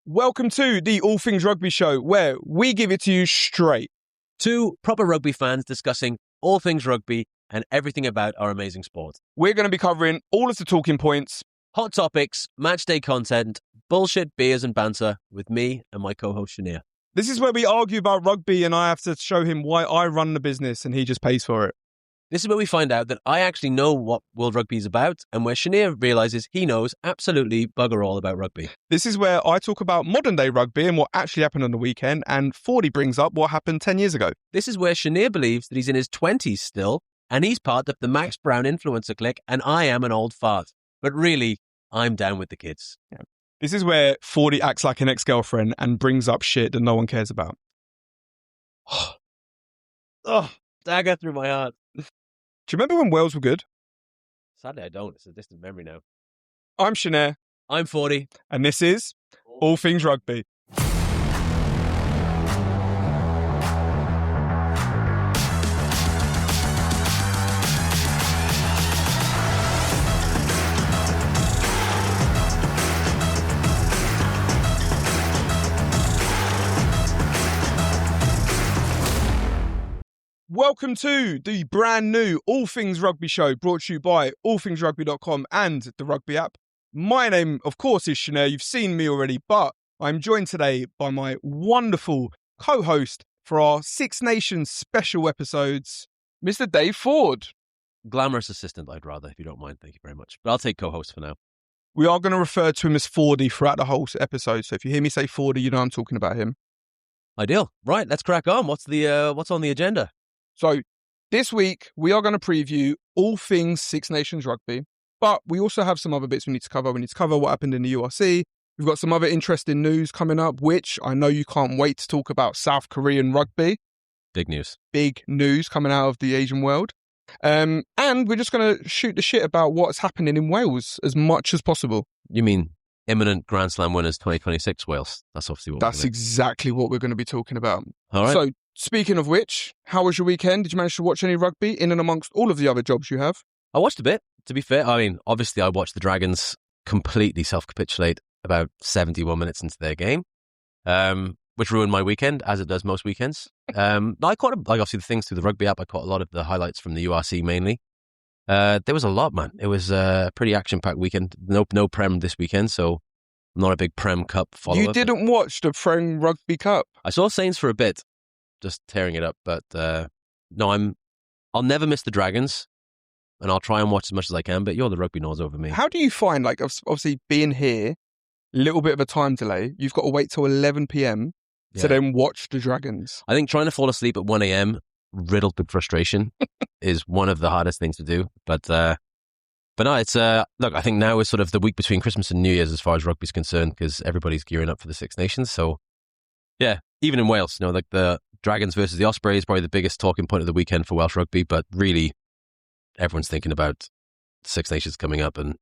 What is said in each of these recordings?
Welcome to the All Things Rugby Show, where we give it to you straight. Two proper rugby fans discussing all things rugby and everything about our amazing sport. We're going to be covering all of the talking points, hot topics, match day content, bullshit, beers and banter with me and my co-host Sinead. This is where we argue about rugby and I have to show him why I run the business and he just pays for it. This is where we find out that I actually know what World Rugby is about and where Sinead realises he knows absolutely bugger all about rugby. This is where I talk about modern day rugby and what actually happened on the weekend, and Fordy brings up what happened 10 years ago. This is where Sinead believes that he's in his 20s still and he's part of the Max Brown influencer clique and I am an old fart. But really, I'm down with the kids. Yeah. This is where Fordy acts like an ex-girlfriend and brings up shit that no one cares about. Oh, dagger through my heart. Do you remember when Wales were good? Sadly, I don't. It's a distant memory now. I'm Sinead. I'm 40. And this is All Things Rugby. Welcome to the brand new All Things Rugby Show, brought to you by allthingsrugby.com and the Rugby app. My name, of course, is Sinead. You've seen me already, but I'm joined today by my wonderful co-host for our Six Nations special episodes, Mr. Dave Ford. Glamorous assistant, I'd rather, if you don't mind. Thank you very much. But I'll take co-host for now. We are going to refer to him as Fordy throughout the whole episode, so if you hear me say Fordy, you know I'm talking about him. Ideal. Right, let's crack on. What's on the agenda? So this week, we are going to preview all things Six Nations rugby, but we also have some other bits we need to cover. We need to cover what happened in the URC. We've got some other interesting news coming up, which I know you can't wait to talk about. South Korean rugby. Big news. Big news coming out of the Asian world. And we're just going to shoot the shit about what's happening in Wales as much as possible. You mean imminent Grand Slam winners 2026 Wales? That's obviously what That's exactly what we're going to be talking about. All right. So, speaking of which, how was your weekend? Did you manage to watch any rugby in and amongst all of the other jobs you have? I watched a bit, to be fair. I mean, obviously I watched the Dragons completely self-capitulate about 71 minutes into their game, which ruined my weekend, as it does most weekends. I caught, obviously, the things through the Rugby app. I caught a lot of the highlights from the URC mainly. There was a lot, man. It was a pretty action-packed weekend. No Prem this weekend, so I'm not a big Prem Cup follower. You didn't watch the Prem Rugby Cup? I saw Saints for a bit, just tearing it up. But no, I'll never miss the Dragons, and I'll try and watch as much as I can. But you're the rugby nose over me. How do you find, like, obviously being here, a little bit of a time delay? You've got to wait till 11 p.m. to then watch the Dragons. I think trying to fall asleep at 1 a.m. riddled with frustration is one of the hardest things to do. But no, it's look, I think now is sort of the week between Christmas and New Year's as far as rugby's concerned, because everybody's gearing up for the Six Nations. So yeah, even in Wales, like the Dragons versus the Ospreys is probably the biggest talking point of the weekend for Welsh rugby, but really everyone's thinking about the Six Nations coming up. And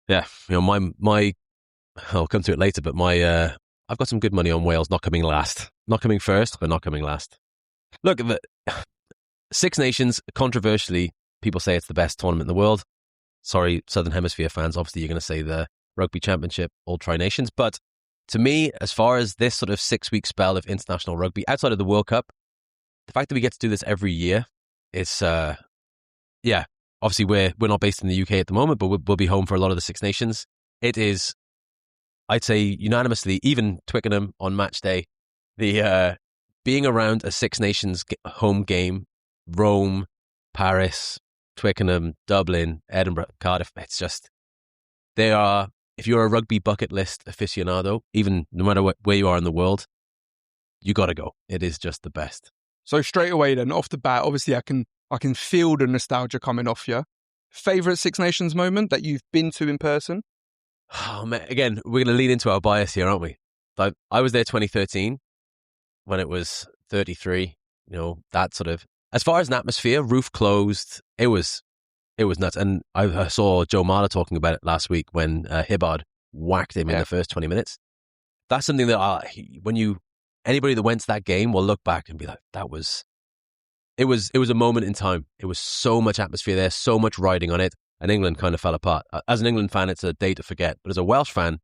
yeah, my I'll come to it later, but I've got some good money on Wales not coming last. Not coming first, but not coming last. Look, the Six Nations, controversially, people say it's the best tournament in the world. Sorry, Southern Hemisphere fans, obviously you're going to say the Rugby Championship, all Tri-Nations. But to me, as far as this sort of 6-week spell of international rugby, outside of the World Cup, the fact that we get to do this every year, it's, obviously we're not based in the UK at the moment, but we'll be home for a lot of the Six Nations. It is, I'd say unanimously, even Twickenham on match day, the being around a Six Nations home game, Rome, Paris, Twickenham, Dublin, Edinburgh, Cardiff, it's just, they are, if you're a rugby bucket list aficionado, even no matter where you are in the world, you got to go. It is just the best. So straight away then, off the bat, obviously I can feel the nostalgia coming off you. Favourite Six Nations moment that you've been to in person? Oh man, again, we're going to lead into our bias here, aren't we? I was there 2013 when it was 33, that sort of, as far as an atmosphere, roof closed, it was nuts. And I saw Joe Marler talking about it last week when Hibbard whacked him in the first 20 minutes. That's something that anybody that went to that game will look back and be like, it was a moment in time. It was so much atmosphere there, so much riding on it, and England kind of fell apart. As an England fan, it's a day to forget. But as a Welsh fan,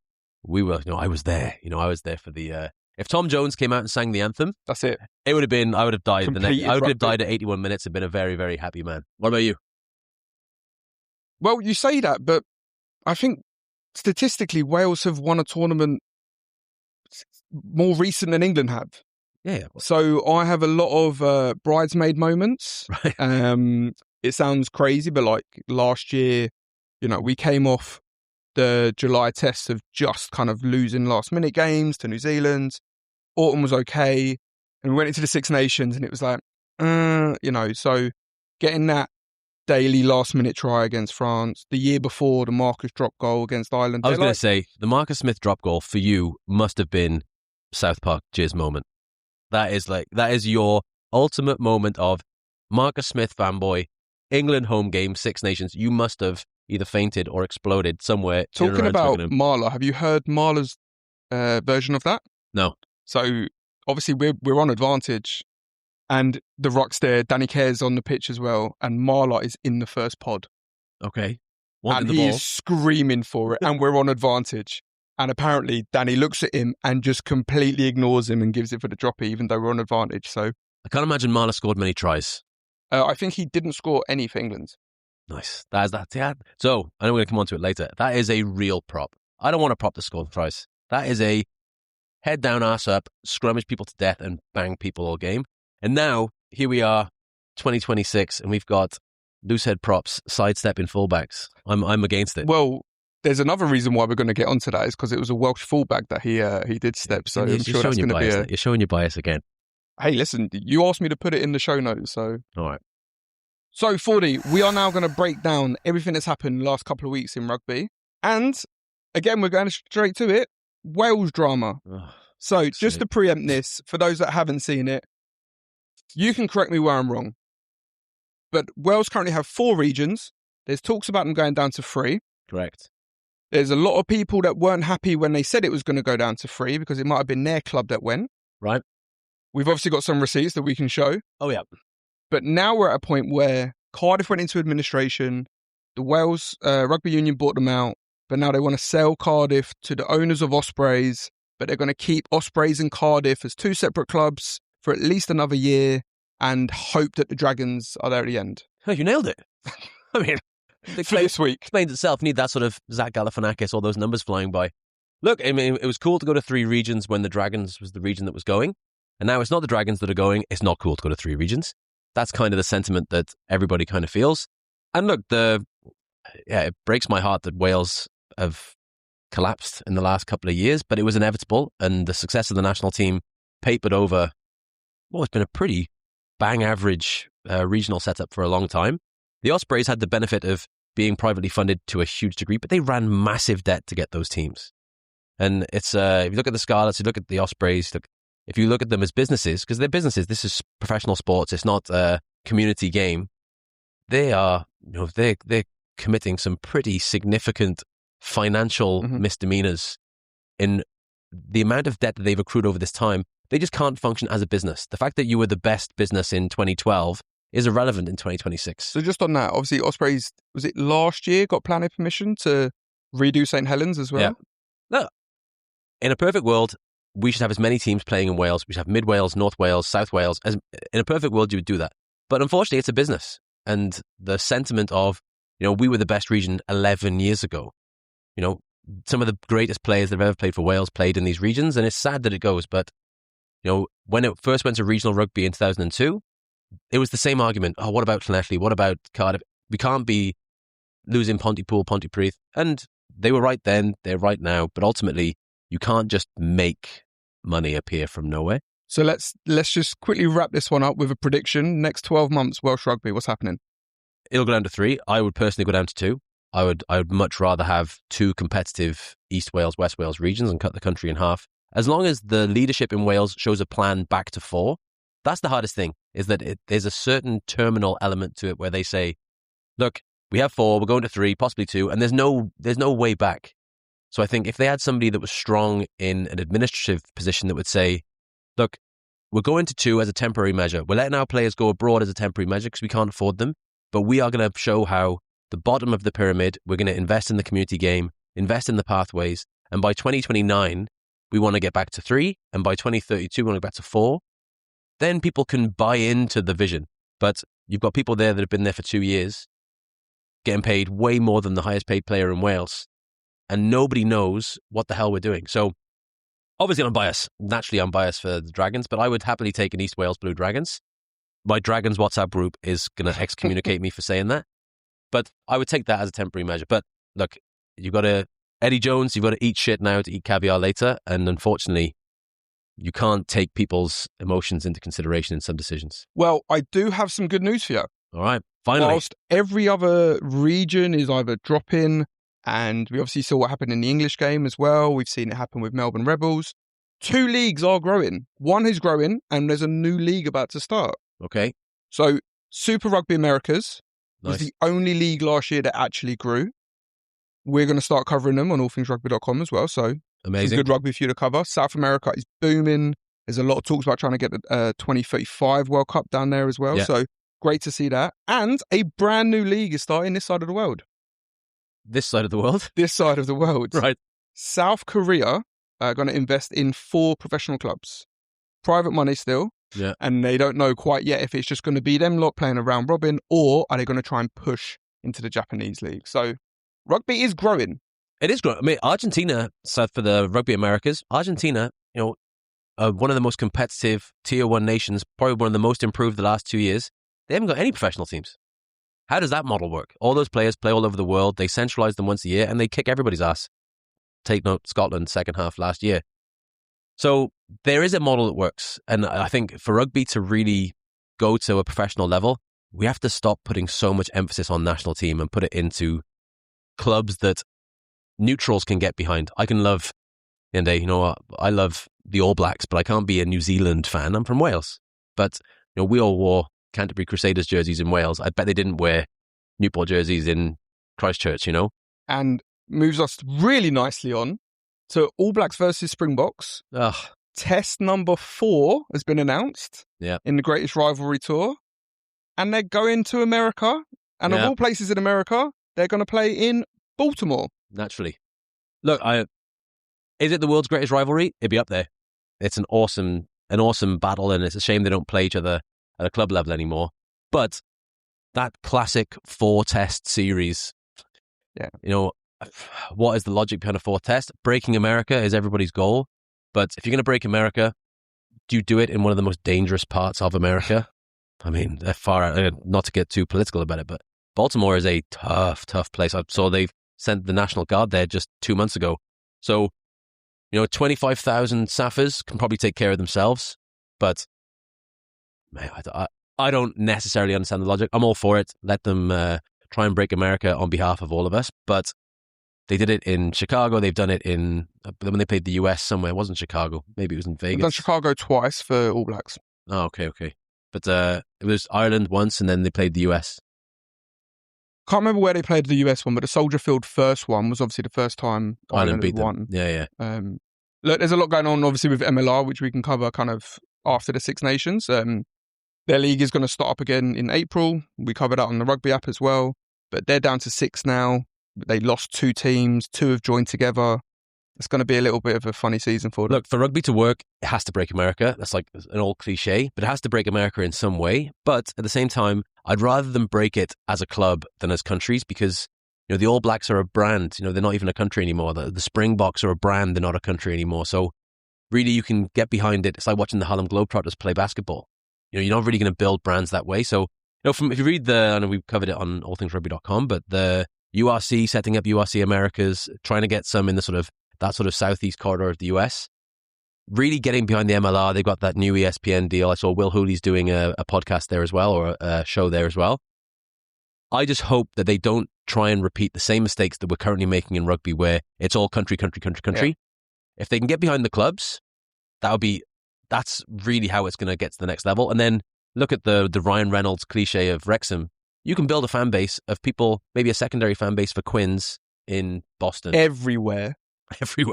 I was there. I was there for the. If Tom Jones came out and sang the anthem, that's it. It would have been. I would have died. I would have died at 81 minutes and been a very, very happy man. What about you? Well, you say that, but I think statistically, Wales have won a tournament more recent than England have. Yeah. So I have a lot of bridesmaid moments. Right. It sounds crazy, but like last year, we came off the July test of just kind of losing last-minute games to New Zealand. Autumn was okay. And we went into the Six Nations and it was like, so getting that daily last-minute try against France, the year before the Marcus drop goal against Ireland. I was going to say, the Marcus Smith drop goal for you must have been South Park Jizz moment. That is your ultimate moment of Marcus Smith fanboy, England home game, Six Nations. You must have either fainted or exploded somewhere. Talking about Marla, have you heard Marla's version of that? No. So obviously we're on advantage, and the Ruck's there. Danny Care's on the pitch as well, and Marla is in the first pod. Okay. And he's screaming for it, and we're on advantage. And apparently Danny looks at him and just completely ignores him and gives it for the droppy, even though we're on advantage. So I can't imagine Marla scored many tries. I think he didn't score any for England. Nice. That is that. Yeah. So I know we're going to come on to it later. That is a real prop. I don't want a prop to score tries. That is a head down, arse up, scrummage people to death and bang people all game. And now here we are, 2026, and we've got loose head props, sidestepping fullbacks. I'm against it. Well, there's another reason why we're going to get onto that is because it was a Welsh fullback that he did step. So I'm sure that's going to be You're showing your bias again. Hey, listen, you asked me to put it in the show notes, so... All right. So, 40, we are now going to break down everything that's happened the last couple of weeks in rugby. And, again, we're going straight to it, Wales drama. So, just to preempt this, for those that haven't seen it, you can correct me where I'm wrong. But Wales currently have 4 regions. There's talks about them going down to 3. Correct. There's a lot of people that weren't happy when they said it was going to go down to 3 because it might have been their club that went. Right. We've obviously got some receipts that we can show. Oh, yeah. But now we're at a point where Cardiff went into administration, the Wales Rugby Union bought them out, but now they want to sell Cardiff to the owners of Ospreys, but they're going to keep Ospreys and Cardiff as 2 separate clubs for at least another year and hope that the Dragons are there at the end. Oh, you nailed it. I mean, this week. Explains itself. Need that sort of Zach Galifianakis, all those numbers flying by. Look, I mean, it was cool to go to 3 regions when the Dragons was the region that was going. And now it's not the Dragons that are going. It's not cool to go to 3 regions. That's kind of the sentiment that everybody kind of feels. And look, it breaks my heart that Wales have collapsed in the last couple of years, but it was inevitable. And the success of the national team papered over, it's been a pretty bang average regional setup for a long time. The Ospreys had the benefit of being privately funded to a huge degree, but they ran massive debt to get those teams. And it's if you look at the Scarlets, you look at the Ospreys, if you look at them as businesses, because they're businesses, this is professional sports, it's not a community game. They are, they're committing some pretty significant financial misdemeanors in the amount of debt that they've accrued over this time. They just can't function as a business. The fact that you were the best business in 2012 is irrelevant in 2026. So just on that, obviously Ospreys, was it last year, got planning permission to redo St. Helens as well? Yeah. No. In a perfect world, we should have as many teams playing in Wales. We should have Mid Wales, North Wales, South Wales. In a perfect world, you would do that. But unfortunately, it's a business. And the sentiment of, we were the best region 11 years ago. Some of the greatest players that have ever played for Wales played in these regions. And it's sad that it goes. But, when it first went to regional rugby in 2002, it was the same argument. Oh, what about Llanelli? What about Cardiff? We can't be losing Pontypool, Pontypridd. And they were right then. They're right now. But ultimately, you can't just make money appear from nowhere. So let's just quickly wrap this one up with a prediction. Next 12 months, Welsh rugby, what's happening? It'll go down to 3. I would personally go down to 2. I would much rather have 2 competitive East Wales, West Wales regions and cut the country in half. As long as the leadership in Wales shows a plan back to 4, that's the hardest thing, is that there's a certain terminal element to it where they say, look, we have 4, we're going to 3, possibly 2, and there's no way back. So I think if they had somebody that was strong in an administrative position that would say, look, we're going to 2 as a temporary measure. We're letting our players go abroad as a temporary measure because we can't afford them. But we are going to show how the bottom of the pyramid, we're going to invest in the community game, invest in the pathways. And by 2029, we want to get back to 3. And by 2032, we want to get back to 4. Then people can buy into the vision. But you've got people there that have been there for 2 years, getting paid way more than the highest paid player in Wales. And nobody knows what the hell we're doing. So obviously I'm biased. Naturally, I'm biased for the Dragons, but I would happily take an East Wales Blue Dragons. My Dragons WhatsApp group is going to excommunicate me for saying that. But I would take that as a temporary measure. But look, you've got to, Eddie Jones, you've got to eat shit now to eat caviar later. And unfortunately, you can't take people's emotions into consideration in some decisions. Well, I do have some good news for you. All right, finally. Whilst every other region is either dropping, and we obviously saw what happened in the English game as well. We've seen it happen with Melbourne Rebels. 2 leagues are growing. One is growing, and there's a new league about to start. Okay. So Super Rugby Americas was Nice. the only league last year that actually grew. We're going to start covering them on allthingsrugby.com as well. So Amazing. some good rugby for you to cover. South America is booming. There's a lot of talks about trying to get the 2035 World Cup down there as well. Yeah. So great to see that. And a brand new league is starting this side of the world. This side of the world? This side of the world. Right. South Korea are going to invest in 4 professional clubs. Private money still. Yeah. And they don't know quite yet if it's just going to be them lot playing a round robin, or are they going to try and push into the Japanese league? So rugby is growing. It is growing. I mean, Argentina, so for the Rugby Americas, Argentina, one of the most competitive Tier 1 nations, probably one of the most improved the last 2 years. They haven't got any professional teams. How does that model work? All those players play all over the world. They centralize them once a year and they kick everybody's ass. Take note, Scotland, second half last year. So there is a model that works. And I think for rugby to really go to a professional level, we have to stop putting so much emphasis on national team and put it into clubs that neutrals can get behind. I can love, and I love the All Blacks, but I can't be a New Zealand fan. I'm from Wales. But we all wore Canterbury Crusaders jerseys in Wales. I bet they didn't wear Newport jerseys in Christchurch, And moves us really nicely on to All Blacks versus Springboks. Ugh. Test number 4 has been announced in the Greatest Rivalry Tour. And they're going to America. And of all places in America, they're going to play in Baltimore. Naturally. Look, is it the world's greatest rivalry? It'd be up there. It's an awesome battle, and it's a shame they don't play each other at a club level anymore. But that classic 4-test series, what is the logic behind a 4-test? Breaking America is everybody's goal. But if you're going to break America, do you do it in one of the most dangerous parts of America? I mean, they're far out, not to get too political about it, but Baltimore is a tough place. I saw they've sent the National Guard there just 2 months ago. So, 25,000 Saffers can probably take care of themselves. But man, I don't necessarily understand the logic. I'm all for it. Let them try and break America on behalf of all of us. But they did it in Chicago. They've done it when they played the US somewhere. It wasn't Chicago. Maybe it was in Vegas. They've done Chicago twice for All Blacks. Oh, okay. But it was Ireland once, and then they played the US. Can't remember where they played the US one, but the Soldier Field first one was obviously the first time Ireland beat them. won. Yeah. Look, there's a lot going on, obviously, with MLR, which we can cover kind of after the Six Nations. Their league is going to start up again in April. We covered that on the Rugby app as well. But they're down to 6 now. They lost 2 teams. 2 have joined together. It's going to be a little bit of a funny season for them. Look, for rugby to work, it has to break America. That's like an old cliche, but it has to break America in some way. But at the same time, I'd rather them break it as a club than as countries, because the All Blacks are a brand. They're not even a country anymore. The Springboks are a brand. They're not a country anymore. So really, you can get behind it. It's like watching the Harlem Globetrotters play basketball. You're not really going to build brands that way. So if you read I know we've covered it on allthingsrugby.com, but the URC setting up URC Americas, trying to get some in that sort of southeast corridor of the US, really getting behind the MLR. They've got that new ESPN deal. I saw Will Hooley's doing a podcast there as well, or a show there as well. I just hope that they don't try and repeat the same mistakes that we're currently making in rugby, where it's all country. Yeah. If they can get behind the clubs, that's really how it's going to get to the next level. And then look at the Ryan Reynolds cliche of Wrexham. You can build a fan base of people, maybe a secondary fan base for Quins in Boston. Everywhere.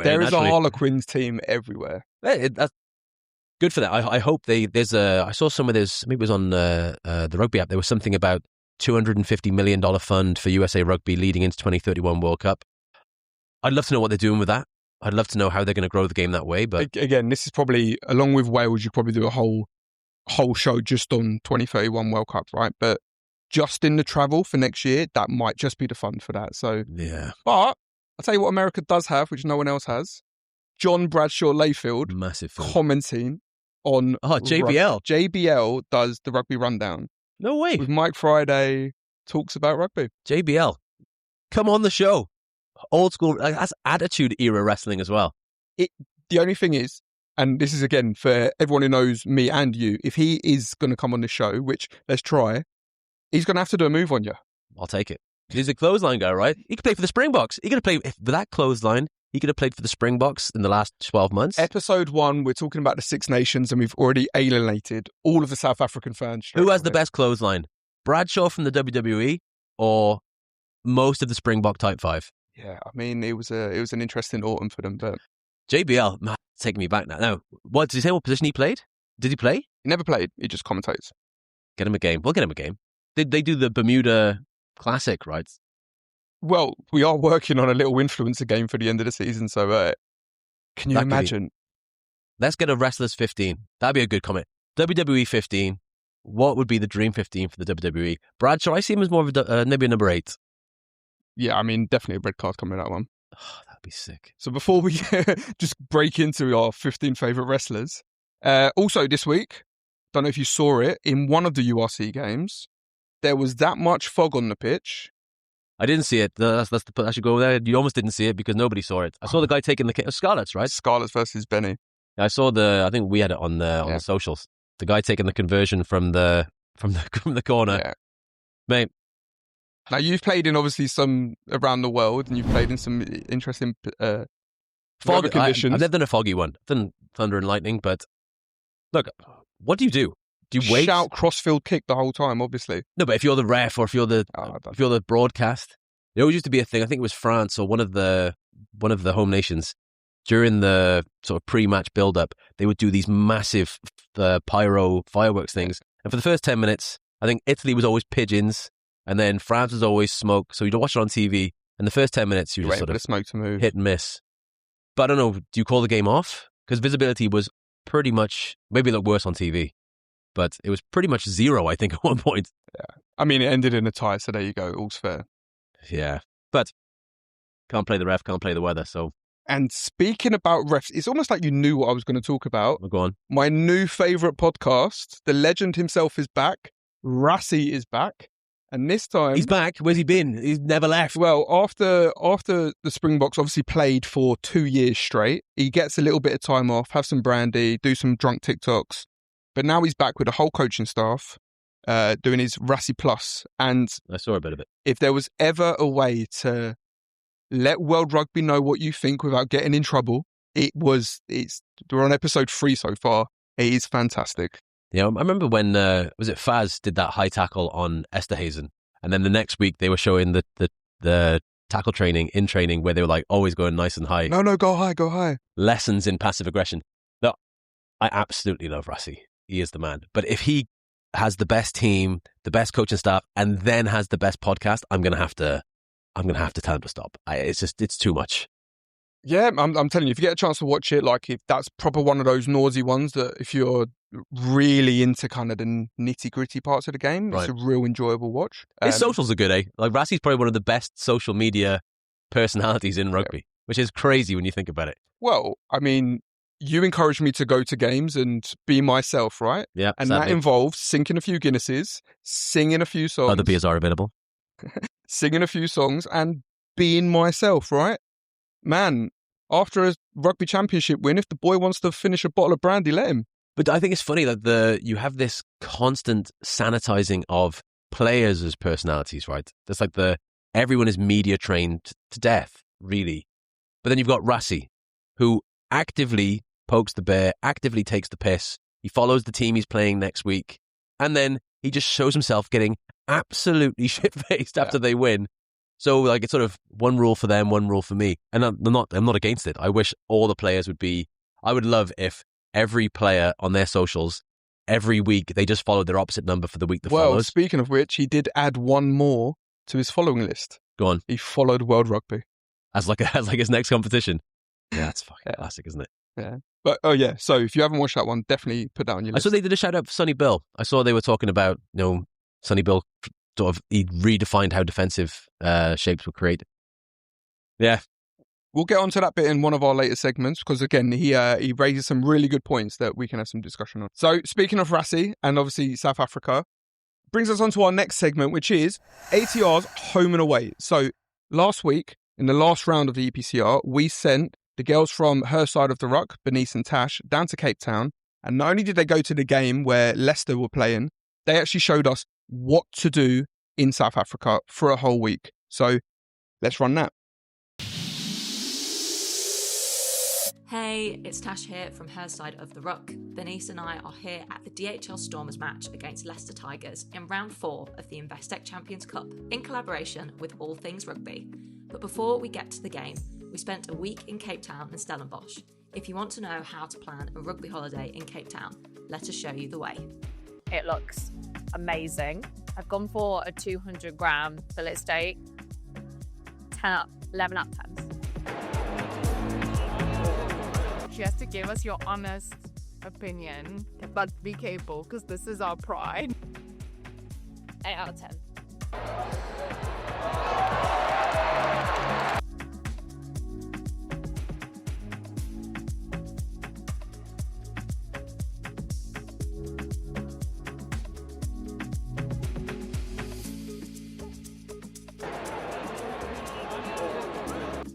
There is a Harlequins team everywhere. That's good for that. I hope I saw some of this, maybe it was on the Rugby app, there was something about $250 million fund for USA Rugby leading into 2031 World Cup. I'd love to know what they're doing with that. I'd love to know how they're going to grow the game that way. But again, this is probably, along with Wales, you probably do a whole show just on 2031 World Cup, right? But just in the travel for next year, that might just be the fun for that. So yeah, but I'll tell you what America does have, which no one else has. John Bradshaw Layfield massive film. commenting on JBL. JBL does the rugby rundown. No way. With Mike Friday, talks about rugby. JBL, come on the show. Old school, that's attitude era wrestling as well. The only thing is, and this is again for everyone who knows me and you, if he is going to come on the show, which let's try, he's going to have to do a move on you. I'll take it. He's a clothesline guy, right? He could play for the Springboks. He could have played with that clothesline. He could have played for the Springboks in the last 12 months. Episode 1, we're talking about the Six Nations, and we've already alienated all of the South African fans. Who has the best clothesline? Bradshaw from the WWE or most of the Springbok Type 5? Yeah, I mean, it was an interesting autumn for them, but JBL, man, it's taking me back now. Now, what did he say? What position he played? Did he play? He never played. He just commentates. Get him a game. We'll get him a game. Did they do the Bermuda Classic, right? Well, we are working on a little influencer game for the end of the season, so can you imagine? Let's get a Wrestlers 15. That'd be a good comment. WWE 15. What would be the dream 15 for the WWE? Bradshaw, I see him as more of maybe a number 8. Yeah, I mean, definitely a red card coming with that one. Oh, that'd be sick. So before we just break into our 15 favourite wrestlers, also this week, don't know if you saw it, in one of the URC games, there was that much fog on the pitch. I didn't see it. I should go there. You almost didn't see it because nobody saw it. I saw the guy taking the Scarlets, right? Scarlets versus Benny. I saw I think we had it on the socials. The guy taking the conversion from the corner. Yeah. Mate. Now, you've played in obviously some around the world, and you've played in some interesting weather conditions. I've never done a foggy one. I've done thunder and lightning, but look, what do you do? Do you wait? Shout crossfield kick the whole time, obviously. No, but if you're the ref or if you're the broadcast, there always used to be a thing. I think it was France or one of the home nations. During the sort of pre-match build-up, they would do these massive pyro fireworks things. And for the first 10 minutes, I think Italy was always pigeons, and then France was always smoke. So you'd watch it on TV, and the first 10 minutes, you just sort of smoke to move. Hit and miss. But I don't know, do you call the game off? Because visibility was pretty much, maybe a little worse on TV, but it was pretty much zero, I think, at one point. Yeah. I mean, it ended in a tie, so there you go. All's fair. Yeah. But can't play the ref, can't play the weather, so... And speaking about refs, it's almost like you knew what I was going to talk about. Well, go on. My new favourite podcast, the legend himself is back. Rassie is back. And this time... He's back. Where's he been? He's never left. Well, after the Springboks obviously played for 2 years straight, he gets a little bit of time off, have some brandy, do some drunk TikToks. But now he's back with the whole coaching staff, doing his Rassie Plus. And I saw a bit of it. If there was ever a way to let World Rugby know what you think without getting in trouble, we're on episode 3 so far. It is fantastic. Yeah, I remember when, was it Faz did that high tackle on Esterhazen, and then the next week they were showing the tackle training in training where they were like always going nice and high. No, go high. Lessons in passive aggression. No, I absolutely love Rassie. He is the man. But if he has the best team, the best coaching staff, and then has the best podcast, I'm gonna have to tell him to stop. It's too much. Yeah, I'm telling you, if you get a chance to watch it, like if that's proper one of those nausy ones that if you're really into kind of the nitty gritty parts of the game, right. It's a real enjoyable watch. His socials are good, eh? Like Rassie's probably one of the best social media personalities in rugby, which is crazy when you think about it. Well, I mean, you encouraged me to go to games and be myself, right? Yeah, and sadly. That involves sinking a few Guinnesses, singing a few songs. Other beers are available. Singing a few songs and being myself, right? Man, after a rugby championship win, if the boy wants to finish a bottle of brandy, let him. But I think it's funny that you have this constant sanitizing of players as personalities, right? That's like everyone is media trained to death, really. But then you've got Rassie, who actively pokes the bear, actively takes the piss. He follows the team he's playing next week. And then he just shows himself getting absolutely shit-faced after they win. So like it's sort of one rule for them, one rule for me. And I'm not against it. I wish all the players I would love if every player on their socials, every week, they just followed their opposite number for the week that follows. Well, speaking of which, he did add one more to his following list. Go on. He followed World Rugby. As like his next competition. Yeah, that's fucking classic, isn't it? Yeah. But, so if you haven't watched that one, definitely put that on your list. I saw they did a shout out for Sonny Bill. I saw they were talking about, Sonny Bill sort of, he redefined how defensive shapes were created. Yeah. We'll get onto that bit in one of our later segments because, again, he raises some really good points that we can have some discussion on. So, speaking of Rassie and obviously South Africa, brings us on to our next segment, which is ATR's home and away. So, last week, in the last round of the EPCR, we sent the girls from her side of the Ruck, Bernice and Tash, down to Cape Town. And not only did they go to the game where Leicester were playing, they actually showed us what to do in South Africa for a whole week. So, let's run that. Hey, it's Tash here from her side of the Ruck. Bernice and I are here at the DHL Stormers match against Leicester Tigers in round 4 of the Investec Champions Cup in collaboration with All Things Rugby. But before we get to the game, we spent a week in Cape Town and Stellenbosch. If you want to know how to plan a rugby holiday in Cape Town, let us show you the way. It looks amazing. I've gone for a 200 gram fillet steak, 11 out of 10. She has to give us your honest opinion, but be careful because this is our pride. 8 out of 10.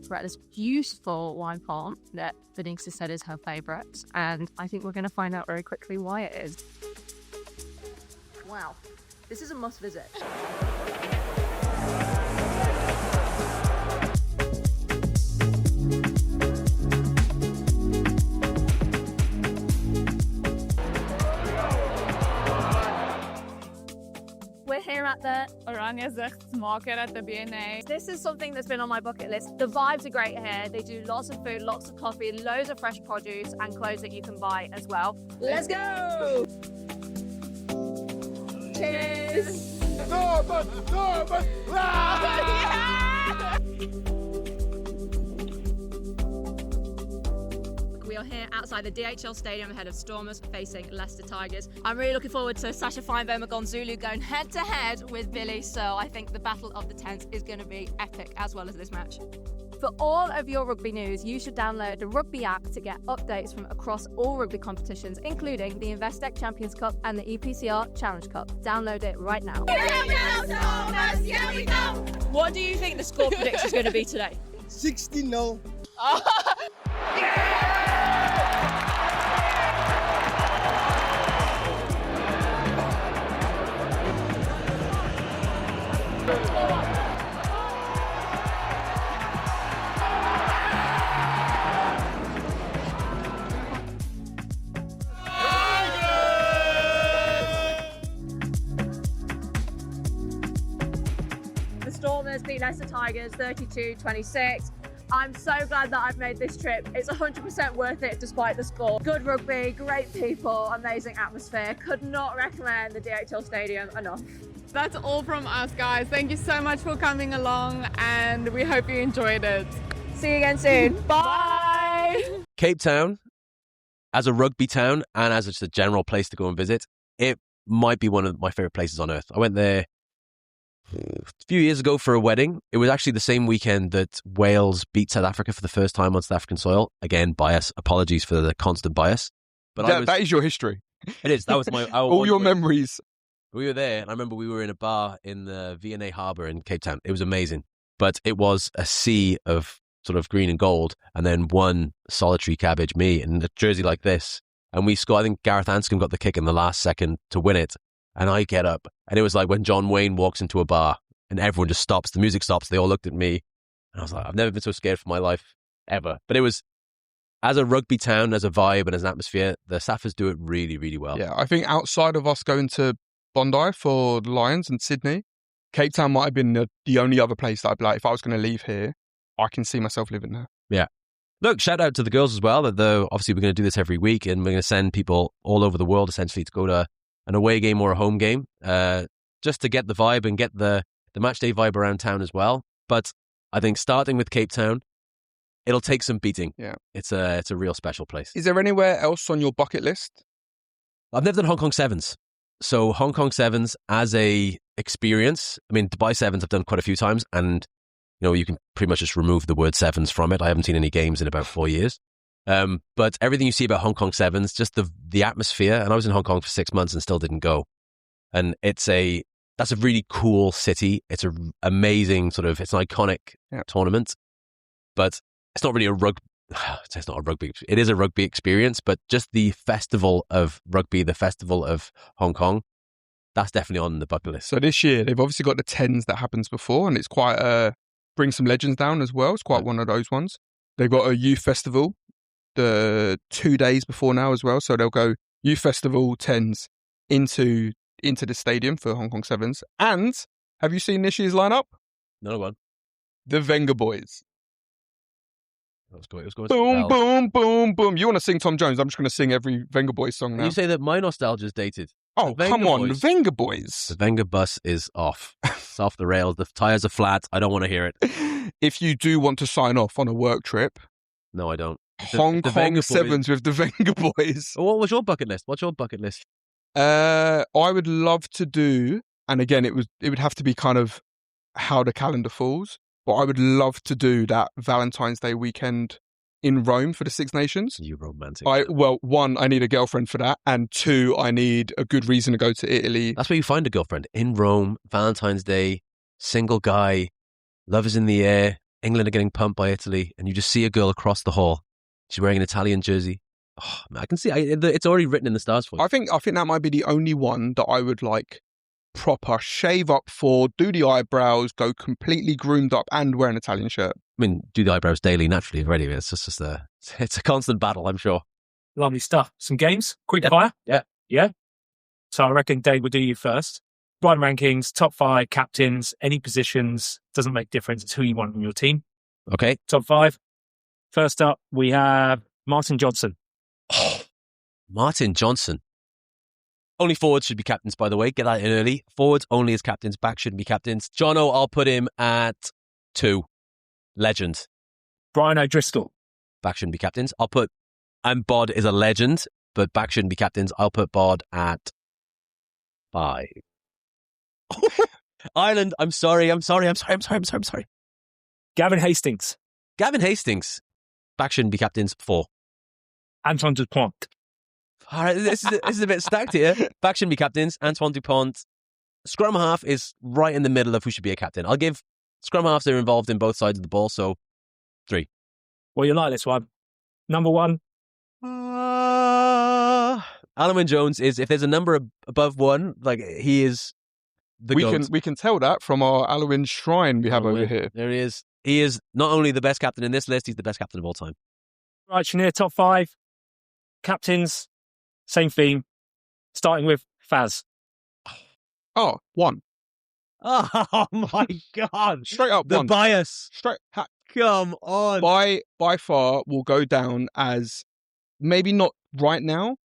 We're at this beautiful wine farm that Bernice said is her favourite, and I think we're going to find out very quickly why it is. Wow, this is a must visit. We're here at the Oranje Zicht market at the BNA. This is something that's been on my bucket list. The vibes are great here. They do lots of food, lots of coffee, loads of fresh produce and clothes that you can buy as well. Let's go! Cheers! We are here outside the DHL Stadium ahead of Stormers facing Leicester Tigers. I'm really looking forward to Sasha Feinberg-Magonsulu going head-to-head with Billy, so I think the Battle of the Tents is going to be epic as well as this match. For all of your rugby news, you should download the Rugby app to get updates from across all rugby competitions, including the Investec Champions Cup and the EPCR Challenge Cup. Download it right now. Here we go, Stormers! Here we go! What do you think the score prediction is going to be today? 60-0. The Stormers beat Leicester Tigers 32-26. I'm so glad that I've made this trip. It's 100% worth it despite the score. Good rugby, great people, amazing atmosphere. Could not recommend the DHL Stadium enough. That's all from us, guys. Thank you so much for coming along and we hope you enjoyed it. See you again soon. Bye! Cape Town, as a rugby town and as just a general place to go and visit, it might be one of my favourite places on earth. I went there a few years ago for a wedding. It was actually the same weekend that Wales beat South Africa for the first time on South African soil. Again, bias. Apologies for the constant bias. But that is your history. It is. That was my... All your memories. We were there, and I remember we were in a bar in the V&A Harbour in Cape Town. It was amazing. But it was a sea of sort of green and gold, and then one solitary cabbage, me, in a jersey like this. And we scored, I think Gareth Anscombe got the kick in the last second to win it. And I get up, and it was like when John Wayne walks into a bar, and everyone just stops, the music stops, they all looked at me. And I was like, I've never been so scared for my life, ever. But it was, as a rugby town, as a vibe, and as an atmosphere, the Saffers do it really, really well. Yeah, I think outside of us going to Bondi for the Lions and Sydney, Cape Town might have been the only other place that I'd be like, if I was going to leave here, I can see myself living there. Yeah. Look, shout out to the girls as well. That obviously we're going to do this every week, and we're going to send people all over the world essentially to go to an away game or a home game, just to get the vibe and get the match day vibe around town as well. But I think starting with Cape Town, it'll take some beating. Yeah. It's a real special place. Is there anywhere else on your bucket list? I've never done Hong Kong Sevens. So Hong Kong Sevens as a experience, I mean, Dubai Sevens I've done quite a few times, and you can pretty much just remove the word Sevens from it. I haven't seen any games in about 4 years. But everything you see about Hong Kong Sevens, just the atmosphere, and I was in Hong Kong for 6 months and still didn't go. And that's a really cool city. It's an amazing it's an iconic tournament, but it's not really it's not a rugby. It is a rugby experience, but just the festival of rugby, the festival of Hong Kong, that's definitely on the bucket list. So this year, they've obviously got the tens that happens before, and it's quite bring some legends down as well. It's quite one of those ones. They've got a youth festival the 2 days before now as well. So they'll go youth festival tens into the stadium for Hong Kong Sevens. And have you seen this year's lineup? No one. The Wenger Boys. It was going boom, boom, boom, boom. You want to sing Tom Jones? I'm just going to sing every Wenger Boys song now. You say that my nostalgia is dated. Oh, come on. The Wenger Boys. The Wenger bus is off. It's off the rails. The tyres are flat. I don't want to hear it. If you do want to sign off on a work trip. No, I don't. Hong Kong Sevens with the Wenger Boys. What was your bucket list? What's your bucket list? I would love to do, and again, it would have to be kind of how the calendar falls, but I would love to do that Valentine's Day weekend in Rome for the Six Nations. You romantic. One, I need a girlfriend for that, and two, I need a good reason to go to Italy. That's where you find a girlfriend. In Rome, Valentine's Day, single guy, love is in the air, England are getting pumped by Italy, and you just see a girl across the hall. She's wearing an Italian jersey. Oh, man, I can see it's already written in the stars for you. I think that might be the only one that I would proper shave up for, do the eyebrows, go completely groomed up, and wear an Italian shirt. I mean, do the eyebrows daily naturally already. It's just it's a constant battle, I'm sure. Lovely stuff. Some games, quick fire. Yeah. So I reckon Dave will do you first. Blind rankings, top 5 captains, any positions, doesn't make difference. It's who you want on your team. Okay. Top 5. First up, we have Martin Johnson. Oh, Martin Johnson. Only forwards should be captains, by the way. Get that in early. Forwards only as captains. Back shouldn't be captains. Jono, I'll put him at 2. Legend. Brian O'Driscoll. Back shouldn't be captains. And Bod is a legend, but back shouldn't be captains. I'll put Bod at 5. Ireland, I'm sorry. Gavin Hastings. Gavin Hastings. Back shouldn't be captains. 4. Antoine Dupont. All right, this is a bit stacked here. Back shouldn't be captains. Antoine Dupont. Scrum half is right in the middle of who should be a captain. I'll give scrum halves are involved in both sides of the ball, so 3. Well, you like this one. Number 1. Alan Wynne-Jones is, if there's a number above 1, he is the GOAT. We can tell that from our Alwyn shrine we have over here. There he is. He is not only the best captain in this list, he's the best captain of all time. Right, Sinead, top 5. Captains, same theme. Starting with Faz. Oh, 1. Oh my God. Straight up the 1. Bias. Come on. By far will go down as, maybe not right now,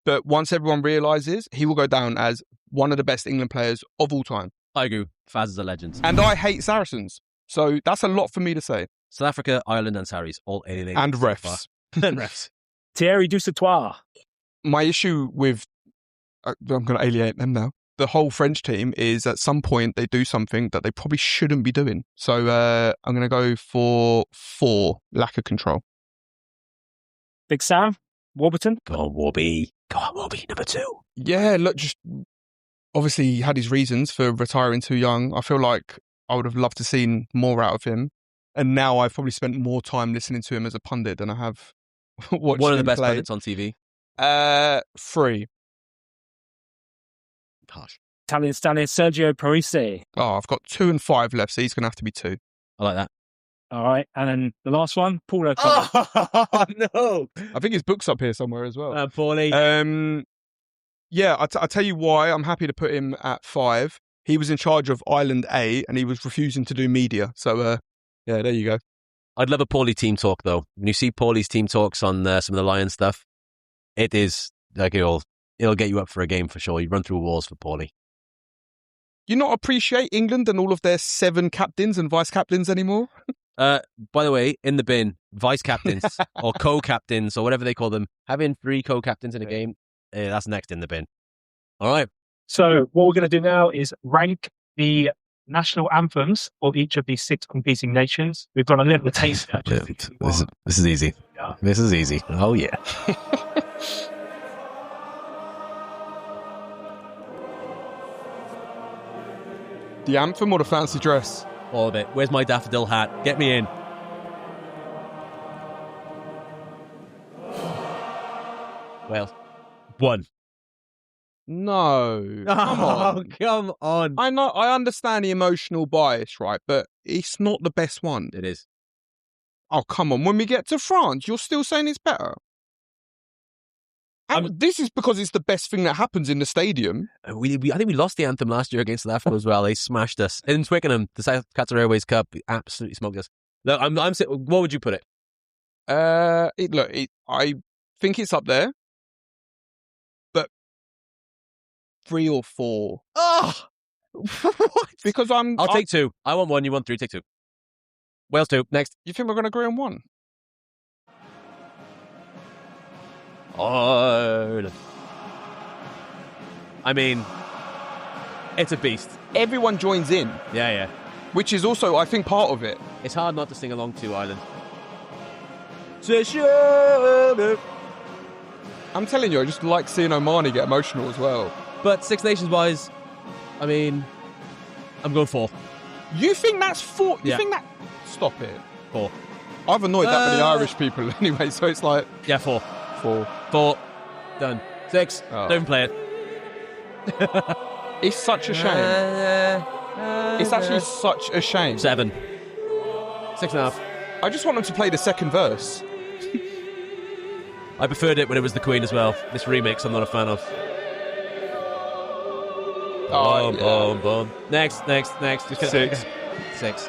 but once everyone realises, he will go down as one of the best England players of all time. I agree. Faz is a legend. And I hate Saracens. So that's a lot for me to say. South Africa, Ireland and Saris, all alienated. And refs. And refs. Thierry Dusautoir. My issue with, I'm going to alienate them now, the whole French team is at some point they do something that they probably shouldn't be doing. So I'm going to go for 4, lack of control. Big Sam, Warburton. Go on, Warby, number 2. Yeah, look, just obviously he had his reasons for retiring too young. I feel like I would have loved to seen more out of him. And now I've probably spent more time listening to him as a pundit than I have watching One of the him best play. pundits on TV. 3. Harsh. Italian stallion Sergio Parisse. Oh, I've got 2 and 5 left, so he's going to have to be 2. I like that. All right, and then the last one, Paul O'Connor. Oh, no. I think his book's up here somewhere as well. Paulie. Yeah, I'll tell you why I'm happy to put him at 5. He was in charge of Ireland A, and he was refusing to do media. So, yeah, there you go. I'd love a Paulie team talk, though. When you see Paulie's team talks on some of the Lions stuff, it is it'll get you up for a game for sure. You run through walls for Paulie. You not appreciate England and all of their 7 captains and vice captains anymore? By the way, in the bin, vice captains or co-captains or whatever they call them, having 3 co-captains in a game, that's next in the bin. All right. So what we're going to do now is rank the national anthems of each of these 6 competing nations. We've got a little taste. This is easy. Yeah. This is easy. Oh, yeah. The anthem or the fancy dress? All of it. Where's my daffodil hat? Get me in. Well, 1. No. Come on. Oh, come on. I know. I understand the emotional bias, right? But it's not the best one. It is. Oh, come on. When we get to France, you're still saying it's better? And this is because it's the best thing that happens in the stadium. I think we lost the anthem last year against South Africa as well. They smashed us. In Twickenham, the South Qatar Airways Cup, absolutely smoked us. Look, what would you put it? I think it's up there. But 3 or 4. Oh! What? Because I'll take 2. I want 1, you want 3, take 2. Wales 2, next. You think we're going to agree on 1? Ireland. I mean, it's a beast. Everyone joins in. Yeah. Which is also, I think, part of it. It's hard not to sing along to Ireland. I'm telling you, I just like seeing Omani get emotional as well. But Six Nations-wise, I mean, I'm going 4. You think that's 4? You Yeah. think that... Stop it. 4. I've annoyed that many Irish people anyway, so it's like... Yeah, 4. 4. 4. Done. 6. Oh. Don't play it. It's such a shame. It's actually such a shame. 7. 6.5. I just want them to play the second verse. I preferred it when it was the Queen as well. This remix, I'm not a fan of. Boom. Next. Just 6. 6.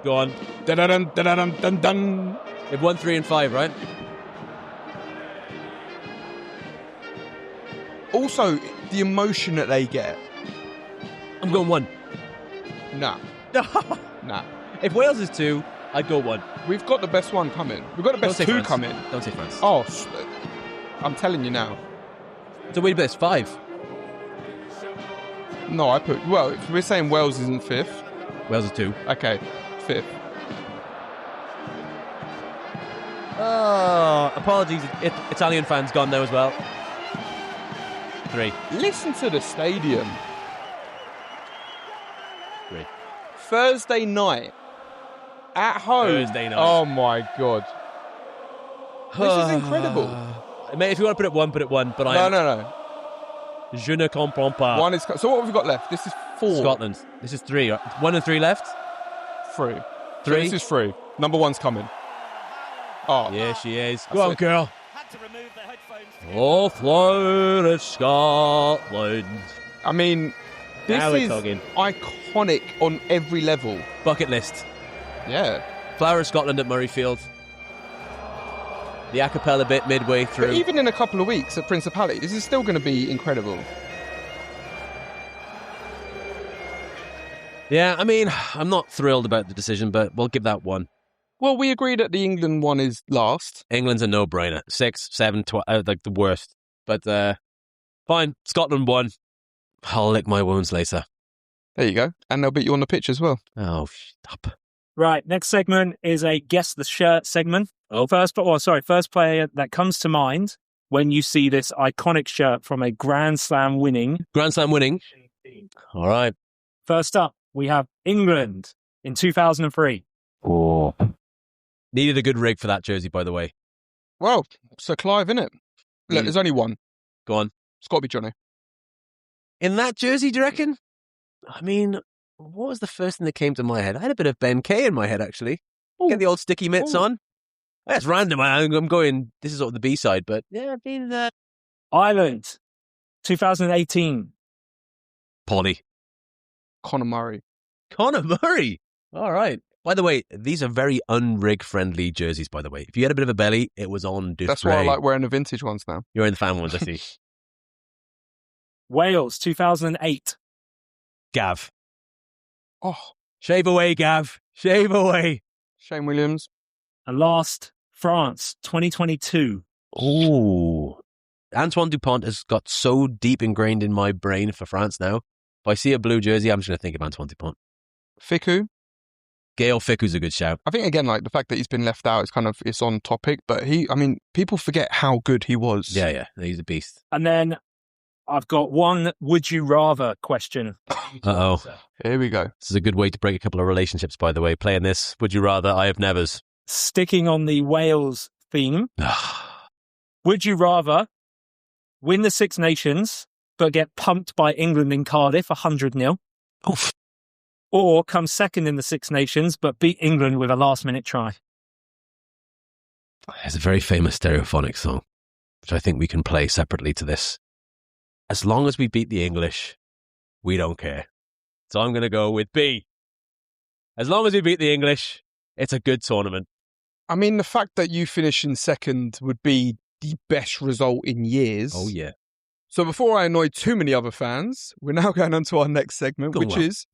Go on. Dun-dun-dun-dun-dun-dun. You've 1, 3, and 5, right? Also, the emotion that they get. I'm going 1. Nah. Nah. If Wales is 2, I'd go 1. We've got the best one coming. We've got the best 2 France. coming. Don't say France. Oh, I'm telling you now. So wait a minute, it's 5. No, well, if we're saying Wales isn't 5th. Wales is 2. Okay, 5th. Oh, apologies. Italian fans gone now as well. 3. Listen to the stadium. 3. Thursday night. At home. Thursday night. Oh my God. This is incredible. Mate, if you want to put it 1, put it 1. But No. Je ne comprends pas. 1 is... So what have we got left? This is 4. Scotland. This is 3. 1 and 3 left? 3. 3? So this is 3. Number 1's coming. Oh. Yeah, she is. Go on, it. girl. All flown Scotland. I mean, this Now we're is talking. iconic on every level. Bucket list. Yeah. Flower of Scotland at Murrayfield. The a cappella bit midway through. But even in a couple of weeks at Principality, this is still going to be incredible. Yeah, I mean, I'm not thrilled about the decision, but we'll give that 1. Well, we agree that the England one is last. England's a no-brainer. 6, 7, 12, like the worst. But fine, Scotland 1. I'll lick my wounds later. There you go. And they'll beat you on the pitch as well. Oh, stop. Right, next segment is a Guess the Shirt segment. First player that comes to mind when you see this iconic shirt from a Grand Slam winning. All right. First up, we have England in 2003. Oh. Needed a good rig for that jersey, by the way. Well, Sir Clive, innit? Look, there's only one. Go on. It's got to be Johnny. In that jersey, do you reckon? I mean, what was the first thing that came to my head? I had a bit of Ben Kay in my head, actually. Ooh. Get the old sticky mitts Ooh. on. That's random. I'm going, this is sort of the B-side, but yeah, I mean... Ireland, 2018. Polly. Conor Murray. Conor Murray. All right. By the way, these are very unrig-friendly jerseys, by the way. If you had a bit of a belly, it was on display. That's why I like wearing the vintage ones now. You're in the fan ones, I see. Wales, 2008. Gav. Oh, Shave away, Gav. Shave away. Shane Williams. And last, France, 2022. Oh, Antoine Dupont has got so deep ingrained in my brain for France now. If I see a blue jersey, I'm just going to think of Antoine Dupont. Fickou. Gail Ficou's a good shout. I think, again, like the fact that he's been left out is kind of, it's on topic, but people forget how good he was. Yeah, he's a beast. And then I've got one would you rather question. Uh-oh. Here we go. This is a good way to break a couple of relationships, by the way. Playing this, would you rather, I have nevers. Sticking on the Wales theme, would you rather win the Six Nations but get pumped by England in Cardiff 100-0? Oof. Or come second in the Six Nations but beat England with a last-minute try? There's a very famous stereophonic song, which I think we can play separately to this. As long as we beat the English, we don't care. So I'm going to go with B. As long as we beat the English, it's a good tournament. I mean, the fact that you finish in second would be the best result in years. Oh, yeah. So before I annoy too many other fans, we're now going on to our next segment, which is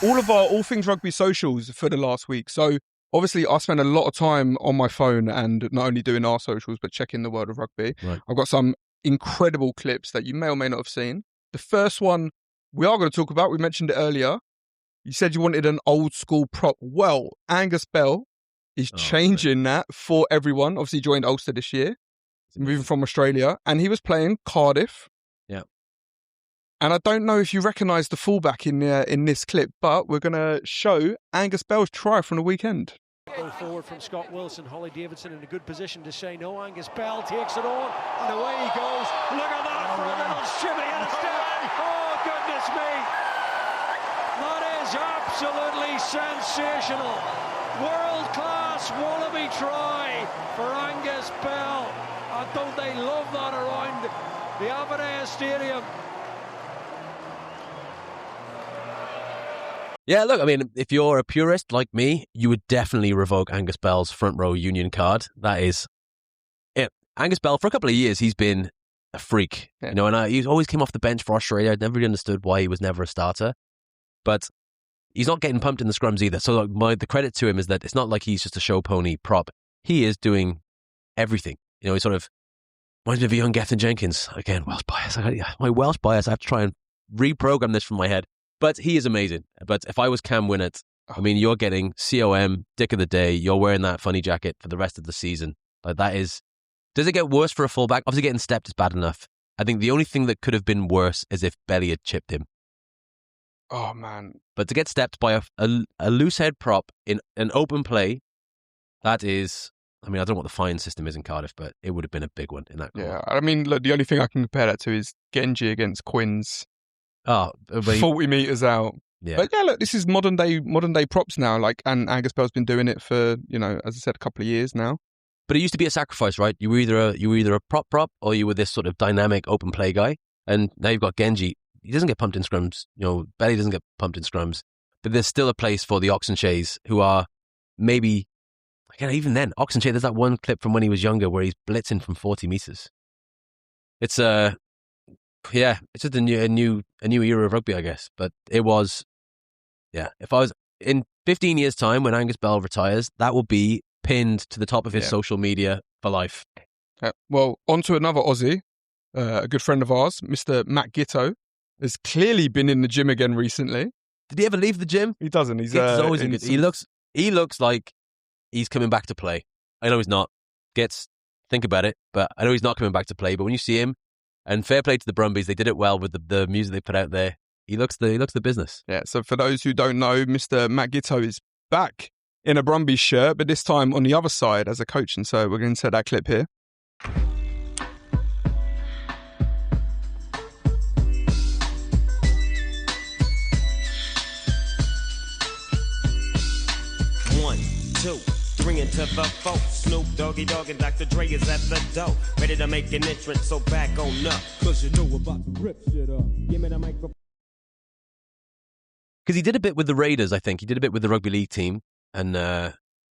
all of our All Things Rugby socials for the last week. So obviously I spend a lot of time on my phone and not only doing our socials, but checking the world of rugby. Right. I've got some incredible clips that you may or may not have seen. The first one we are going to talk about, we mentioned it earlier. You said you wanted an old school prop. Well, Angus Bell is changing that for everyone. Obviously he joined Ulster this year, moving from Australia, and he was playing Cardiff. Yeah. And I don't know if you recognise the fullback in this clip, but we're going to show Angus Bell's try from the weekend. Go forward from Scott Wilson. Holly Davidson in a good position to say no. Angus Bell takes it on, and away he goes. Look at that for a little shimmy and a step. Oh, goodness me. That is absolutely sensational. World-class wallaby try for Angus Bell. And don't they love that around the Aberdeen Stadium? Yeah, look, I mean, if you're a purist like me, you would definitely revoke Angus Bell's front row union card. That is it. Angus Bell, for a couple of years, he's been a freak. Yeah. You know, and he always came off the bench for Australia. I never really understood why he was never a starter. But he's not getting pumped in the scrums either. So the credit to him is that it's not like he's just a show pony prop. He is doing everything. You know, he sort of reminds me of a young Gethin Jenkins. Again, Welsh bias. My Welsh bias, I have to try and reprogram this from my head. But he is amazing. But if I was Cam Winnett, I mean, you're getting COM, Dick of the Day. You're wearing that funny jacket for the rest of the season. Like, that is... Does it get worse for a fullback? Obviously, getting stepped is bad enough. I think the only thing that could have been worse is if Belly had chipped him. Oh, man. But to get stepped by a loose head prop in an open play, that is... I mean, I don't know what the fine system is in Cardiff, but it would have been a big one in that corner. Yeah, I mean, look, the only thing I can compare that to is Genji against Quins. 40 metres out. Yeah. But yeah, look, this is modern day props now. Like, and Angus Bell's been doing it for, you know, as I said, a couple of years now. But it used to be a sacrifice, right? You were either a prop or you were this sort of dynamic open play guy. And now you've got Genji. He doesn't get pumped in scrums. You know, Belly doesn't get pumped in scrums. But there's still a place for the Oxenshays who are maybe, again, even then, Oxenshay, there's that one clip from when he was younger where he's blitzing from 40 metres. It's yeah, it's just a new era of rugby, I guess. But it was, yeah. If I was in 15 years' time when Angus Bell retires, that will be pinned to the top of his social media for life. Well, on to another Aussie, a good friend of ours, Mr. Matt Giteau, has clearly been in the gym again recently. Did he ever leave the gym? He doesn't. He's always in good. He looks like he's coming back to play. I know he's not. Think about it, but I know he's not coming back to play. But when you see him, and fair play to the Brumbies, they did it well with the music they put out there. He looks the business. Yeah, so for those who don't know, Mr. Matt Giteau is back in a Brumbies shirt, but this time on the other side as a coach. And so we're going to insert that clip here. One, two, three into the four. Snoop Doggy Dogg and Dr. Dre is at the door, ready to make an entrance, so back on up. Cause you know about to rip shit up. Give me the microphone. Because he did a bit with the Raiders, I think. He did a bit with the rugby league team. And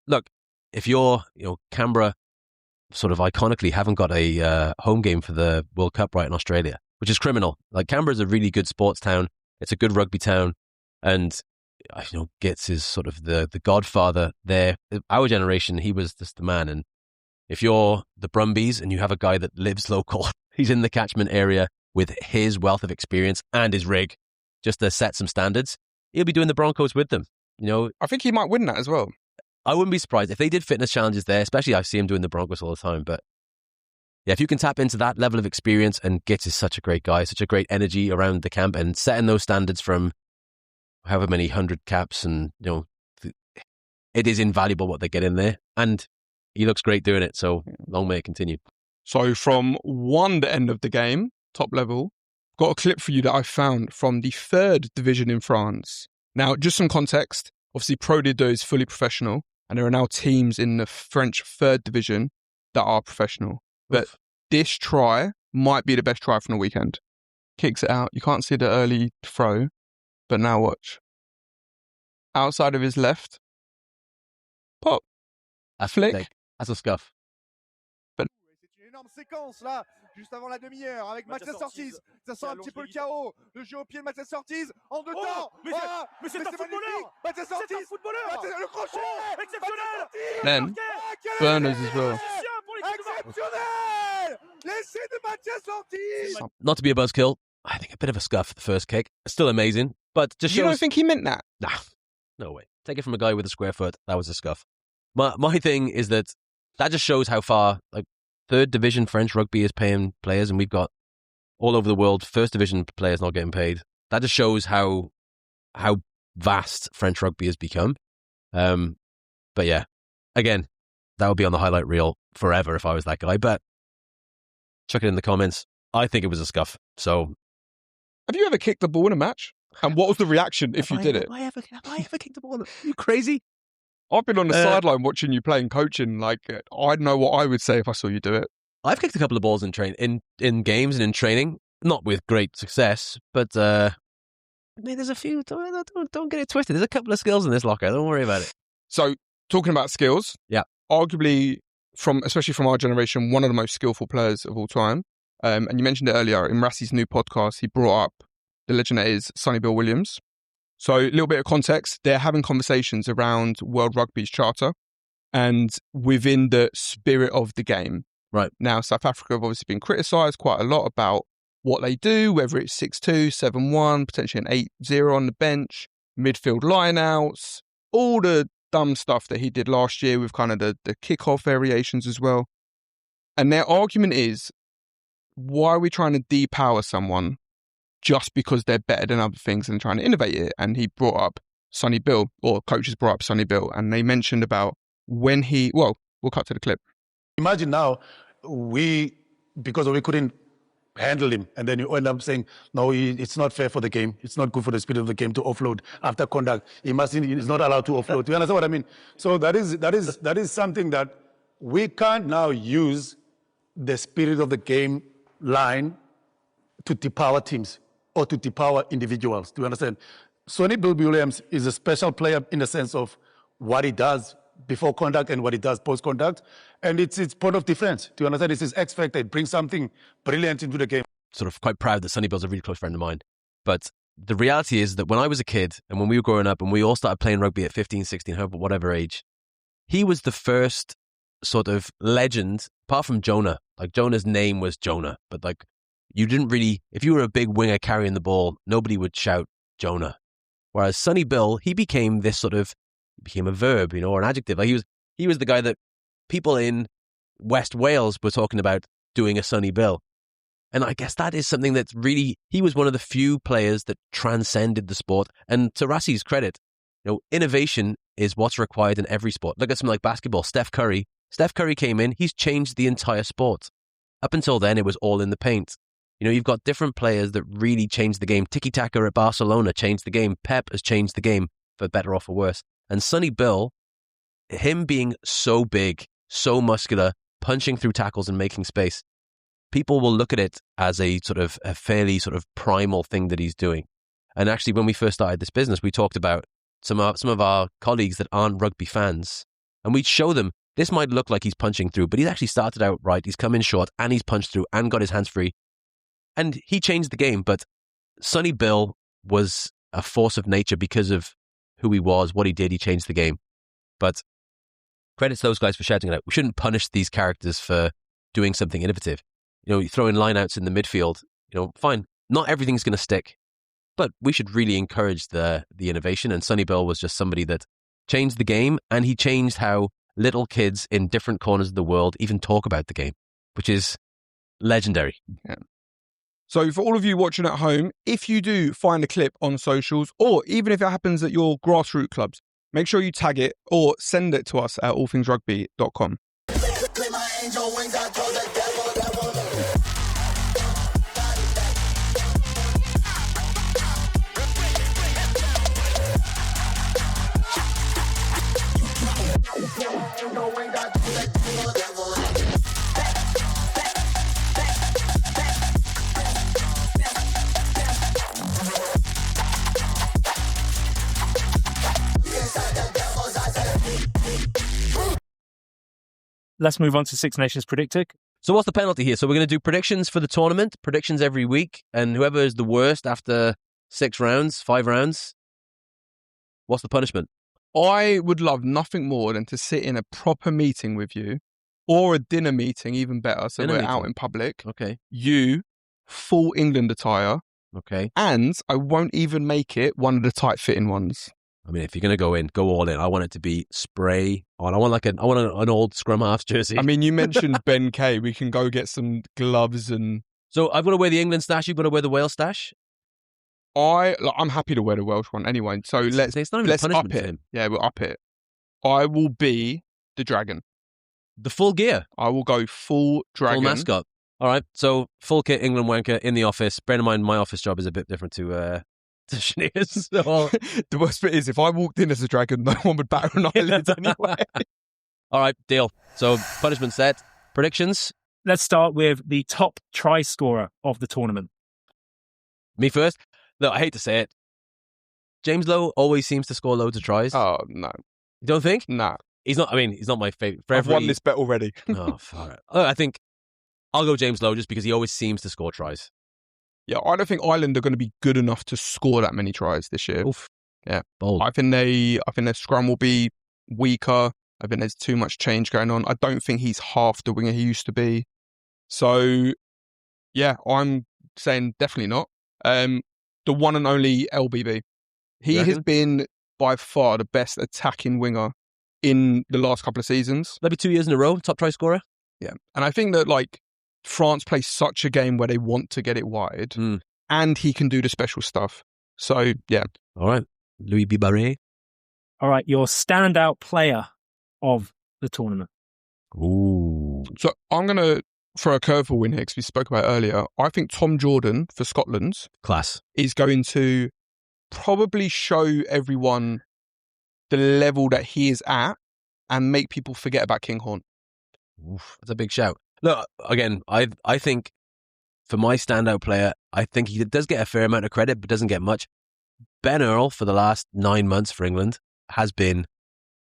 look, if you're, Canberra sort of iconically haven't got a home game for the World Cup right in Australia, which is criminal. Like, Canberra's a really good sports town. It's a good rugby town. And Gitz is sort of the godfather there. Our generation, he was just the man. And if you're the Brumbies and you have a guy that lives local, he's in the catchment area with his wealth of experience and his rig, just to set some standards, he'll be doing the Broncos with them. I think he might win that as well. I wouldn't be surprised if they did fitness challenges there, especially I see him doing the Broncos all the time. But yeah, if you can tap into that level of experience, and Gitz is such a great guy, such a great energy around the camp, and setting those standards from however many 100 caps, and it is invaluable what they get in there, and he looks great doing it. So long may it continue. So from one end of the game, top level, got a clip for you that I found from the 3rd division in France. Now, just some context. Obviously, Pro Ligue is fully professional, and there are now teams in the French 3rd division that are professional. But this try might be the best try from the weekend. Kicks it out. You can't see the early throw, but now watch. Outside of his left. Pop. Flick. That's a scuff. But c'est une énorme séquence là, juste avant la demi-heure, avec Mathias Ortiz. Ça sent un petit peu le chaos. Le jeu au pied de Mathias Ortiz. En deux temps. Mais c'est un footballeur. Mathias Ortiz. C'est un footballeur. Le crochet. Exceptionnel. then, Burners as well. Exceptionnel. L'essai de Mathias Ortiz. Not to be a buzzkill, I think a bit of a scuff, the first kick. Still amazing, but just You shows... don't think he meant that? Nah, no way. Take it from a guy with a square foot. That was a scuff. My thing is that just shows how far 3rd division French rugby is paying players, and we've got all over the world 1st division players not getting paid. That just shows how vast French rugby has become. But yeah, again, that would be on the highlight reel forever if I was that guy. But chuck it in the comments. I think it was a scuff. So, have you ever kicked the ball in a match? And what was the reaction if you did it? Have I ever kicked the ball? Are you crazy? I've been on the sideline watching you play and coaching. I'd know what I would say if I saw you do it. I've kicked a couple of balls in in games and in training, not with great success, but there's a few. Don't get it twisted. There's a couple of skills in this locker. Don't worry about it. So, talking about skills, yeah, arguably especially from our generation, one of the most skillful players of all time. And you mentioned it earlier in Rassie's new podcast. He brought up the legend that is Sonny Bill Williams. So a little bit of context, they're having conversations around World Rugby's charter and within the spirit of the game. Right. Now, South Africa have obviously been criticised quite a lot about what they do, whether it's 6-2, 7-1, potentially an 8-0 on the bench, midfield lineouts, all the dumb stuff that he did last year with kind of the kickoff variations as well. And their argument is, why are we trying to depower someone just because they're better than other things and trying to innovate it? And he brought up Sonny Bill, or coaches brought up Sonny Bill, and they mentioned about when we'll cut to the clip. Imagine now, because we couldn't handle him, and then you end up saying, no, it's not fair for the game. It's not good for the spirit of the game to offload after conduct. He's not allowed to offload. Do you understand what I mean? So that is something that we can't now use the spirit of the game line to depower teams or to depower individuals. Do you understand? Sonny Bill Williams is a special player in the sense of what he does before conduct and what he does post-conduct. And it's point of difference. Do you understand? It's his X factor. It brings something brilliant into the game. Sort of quite proud that Sonny Bill's a really close friend of mine. But the reality is that when I was a kid and when we were growing up and we all started playing rugby at 15, 16, whatever age, he was the first sort of legend, apart from Jonah. Like, Jonah's name was Jonah, but you didn't really, if you were a big winger carrying the ball, nobody would shout Jonah. Whereas Sonny Bill, he became a verb, or an adjective. Like, he was the guy that people in West Wales were talking about doing a Sonny Bill. And I guess that is something that's really, he was one of the few players that transcended the sport. And to Rassie's credit, innovation is what's required in every sport. Look at something like basketball. Steph Curry came in, he's changed the entire sport. Up until then, it was all in the paint. You've got different players that really changed the game. Tiki-taka at Barcelona changed the game. Pep has changed the game, for better or for worse. And Sonny Bill, him being so big, so muscular, punching through tackles and making space, people will look at it as a sort of a fairly sort of primal thing that he's doing. And actually, when we first started this business, we talked about some of our colleagues that aren't rugby fans, and we'd show them, this might look like he's punching through, but he's actually started out right. He's come in short and he's punched through and got his hands free. And he changed the game. But Sonny Bill was a force of nature because of who he was, what he did. He changed the game. But credit to those guys for shouting it out. We shouldn't punish these characters for doing something innovative. You throw in lineouts in the midfield, fine. Not everything's going to stick, but we should really encourage the innovation. And Sonny Bill was just somebody that changed the game, and he changed how little kids in different corners of the world even talk about the game, which is legendary. Yeah. So for all of you watching at home, if you do find a clip on socials, or even if it happens at your grassroots clubs, make sure you tag it or send it to us at allthingsrugby.com. Let's move on to Six Nations Predictor. So what's the penalty here? So we're going to do predictions for the tournament, predictions every week, and whoever is the worst after 5 rounds, what's the punishment? I would love nothing more than to sit in a proper meeting with you, or a dinner meeting, even better, so we're out in public. Okay. You, full England attire. Okay. And I won't even make it one of the tight-fitting ones. I mean, if you're going to go all in. I want it to be spray on. I want an old scrum half jersey. I mean, you mentioned Ben K. We can go get some gloves and... So I've got to wear the England stash. You've got to wear the Wales stash. I'm happy to wear the Welsh one anyway. So let's up it. Yeah, we'll up it. I will be the dragon. The full gear. I will go full dragon. Full mascot. All right. So full kit, England wanker in the office. Bear in mind, my office job is a bit different to Sinead's. So the worst bit is if I walked in as a dragon, no one would bat an eyelid anyway. All right, deal. So punishment set. Predictions. Let's start with the top try scorer of the tournament. Me first. Look, I hate to say it. James Lowe always seems to score loads of tries. Oh, no. You don't think? Nah. He's not my favourite. I've won this bet already. Oh, fuck it. I think I'll go James Lowe just because he always seems to score tries. Yeah, I don't think Ireland are going to be good enough to score that many tries this year. Oof. Yeah. Bold. I think their scrum will be weaker. I think there's too much change going on. I don't think he's half the winger he used to be. So, yeah, I'm saying definitely not. The one and only LBB. He has been by far the best attacking winger in the last couple of seasons. Maybe 2 years in a row, top try scorer. Yeah. And I think that France plays such a game where they want to get it wide and he can do the special stuff. So, yeah. All right. Louis Bibarré. All right. Your standout player of the tournament. Ooh. So I'm going to throw a curveball in here because we spoke about it earlier. I think Tom Jordan for Scotland class is going to probably show everyone the level that he is at and make people forget about Kinghorn. Oof, that's a big shout. Look, again, I think for my standout player, I think he does get a fair amount of credit, but doesn't get much. Ben Earl, for the last 9 months for England, has been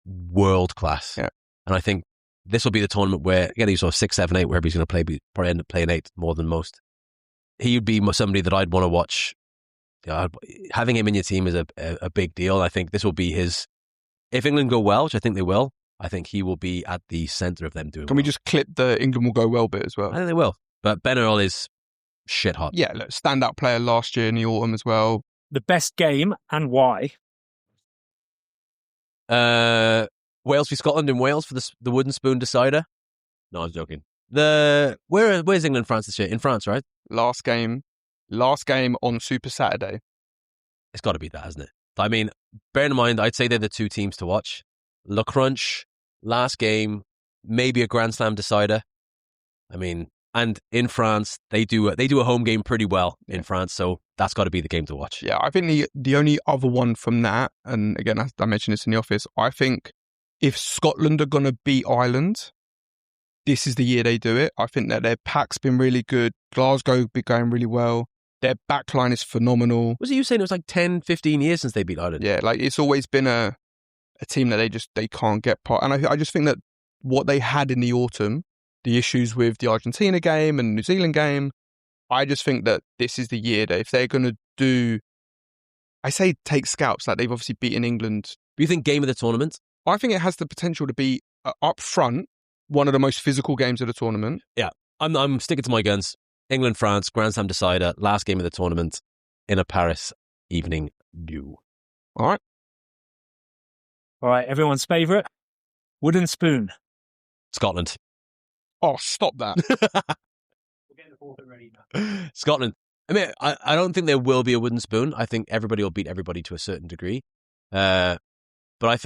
world class. Yeah. And I think this will be the tournament where, again, he's sort of 6, 7, 8, wherever he's going to play, but probably end up playing 8 more than most. He would be somebody that I'd want to watch. Having him in your team is a big deal. I think this will be his... If England go well, which I think they will, I think he will be at the centre of them doing Can we just clip the England will go well bit as well? I think they will. But Ben Earl is shit hot. Yeah, look, standout player last year in the autumn as well. The best game and why? Wales v Scotland in Wales for the wooden spoon decider. No, I was joking. Where's England France this year? In France, right? Last game on Super Saturday. It's got to be that, hasn't it? I mean, bear in mind, I'd say they're the 2 teams to watch. Le Crunch, last game, maybe a Grand Slam decider. I mean, and in France, they do a home game pretty well in France, so that's got to be the game to watch. Yeah, I think the only other one from that, and again, I mentioned this in the office, I think if Scotland are going to beat Ireland, this is the year they do it. I think that their pack's been really good. Glasgow been going really well. Their backline is phenomenal. Was it you saying it was 10, 15 years since they beat Ireland? Yeah, it's always been a team that they can't get part. And I just think that what they had in the autumn, the issues with the Argentina game and New Zealand game, I just think that this is the year that if they're going to do I say take scalps, like they've obviously beaten England. Do you think game of the tournament? I think it has the potential to be up front one of the most physical games of the tournament. Yeah, I'm sticking to my guns. England, France, Grand Slam decider, last game of the tournament in a Paris evening view. All right. All right, everyone's favourite, wooden spoon. Scotland. Oh, stop that. Scotland. I mean, I don't think there will be a wooden spoon. I think everybody will beat everybody to a certain degree. But I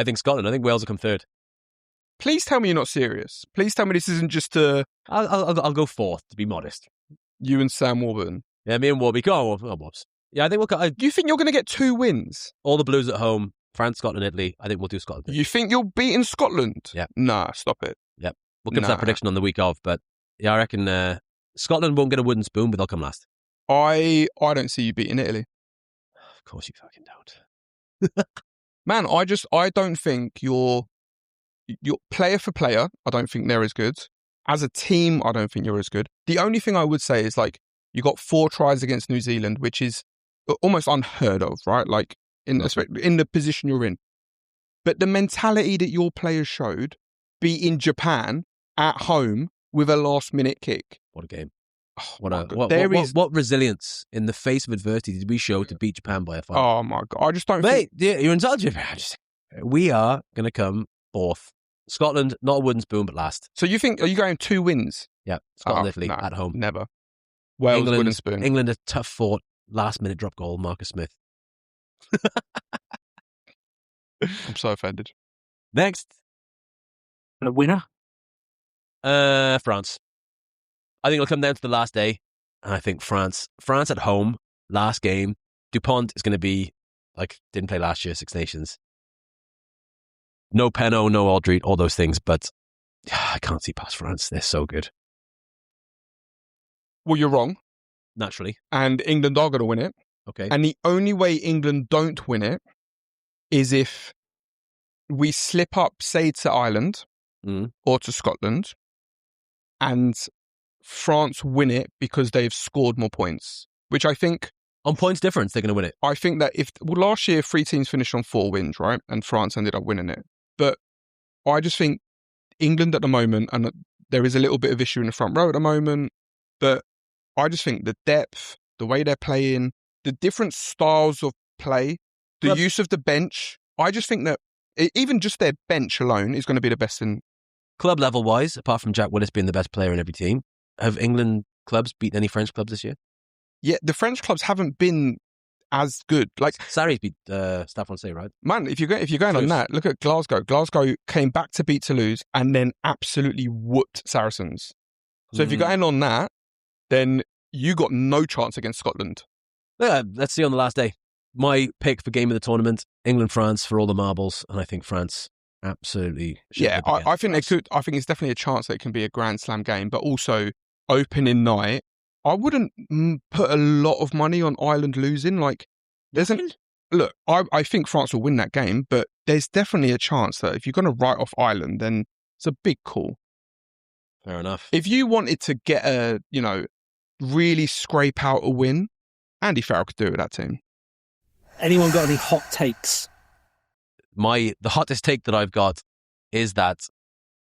think Scotland. I think Wales will come third. Please tell me you're not serious. Please tell me this isn't just I'll go fourth to be modest. You and Sam Warburton. Yeah, me and Warby. Go on, Wobbs. Yeah, I think we'll. Do you think you're going to get 2 wins? All the Blues at home. France, Scotland, Italy. I think we'll do Scotland. You think you're beating Scotland? Yeah. Nah, stop it. Yep. We'll come to that prediction on the week of, but yeah, I reckon Scotland won't get a wooden spoon, but they'll come last. I don't see you beating Italy. Of course you fucking don't. Man, I don't think you're player for player. I don't think they're as good. As a team, I don't think you're as good. The only thing I would say is like you got 4 tries against New Zealand, which is almost unheard of, right? Like in the position you're in. But the mentality that your players showed, beating Japan at home with a last-minute kick. What a game. Oh, what resilience in the face of adversity did we show to beat Japan by a 5? Oh, my God. I just don't think... You're intelligent. We are going to come fourth. Scotland, not a wooden spoon, but last. So you think, are you going 2 wins? Yeah. Scotland, Italy, at home. Never. Wales, wooden spoon. England, a tough fought, last-minute drop goal, Marcus Smith. I'm so offended. Next. And a winner? France. I think it'll come down to the last day. And I think France at home, last game. Dupont is going to be, like, didn't play last year, Six Nations. No Penno, no Aldrit, all those things. But I can't see past France. They're so good. Well, you're wrong. Naturally. And England are going to win it. Okay. And the only way England don't win it is if we slip up, say, to Ireland or to Scotland, and France win it because they've scored more points, which I think... On points difference, they're going to win it. I think that last year, 3 teams finished on 4 wins, right? And France ended up winning it. But I just think England at the moment, and there is a little bit of issue in the front row at the moment, but I just think the depth, the way they're playing, the different styles of play, the use of the bench, I just think that even just their bench alone is going to be the best in... Club level wise, apart from Jack Willis being the best player in every team, have England clubs beaten any French clubs this year? Yeah, the French clubs haven't been as good. Like Sarri's beat Stade Francais, right? Man, if you're going on that, look at Glasgow. Glasgow came back to beat Toulouse and then absolutely whooped Saracens. So if you're going on that, then you got no chance against Scotland. Yeah, let's see on the last day. My pick for game of the tournament, England-France for all the marbles, and I think France absolutely should. Yeah, I think they could. I think it's definitely a chance that it can be a Grand Slam game, but also opening night. I wouldn't put a lot of money on Ireland losing. Like, look, I think France will win that game, but there's definitely a chance that if you're going to write off Ireland, then it's a big call. Fair enough. If you wanted to get really scrape out a win, Andy Farrell could do it with that team. Anyone got any hot takes? The hottest take that I've got is that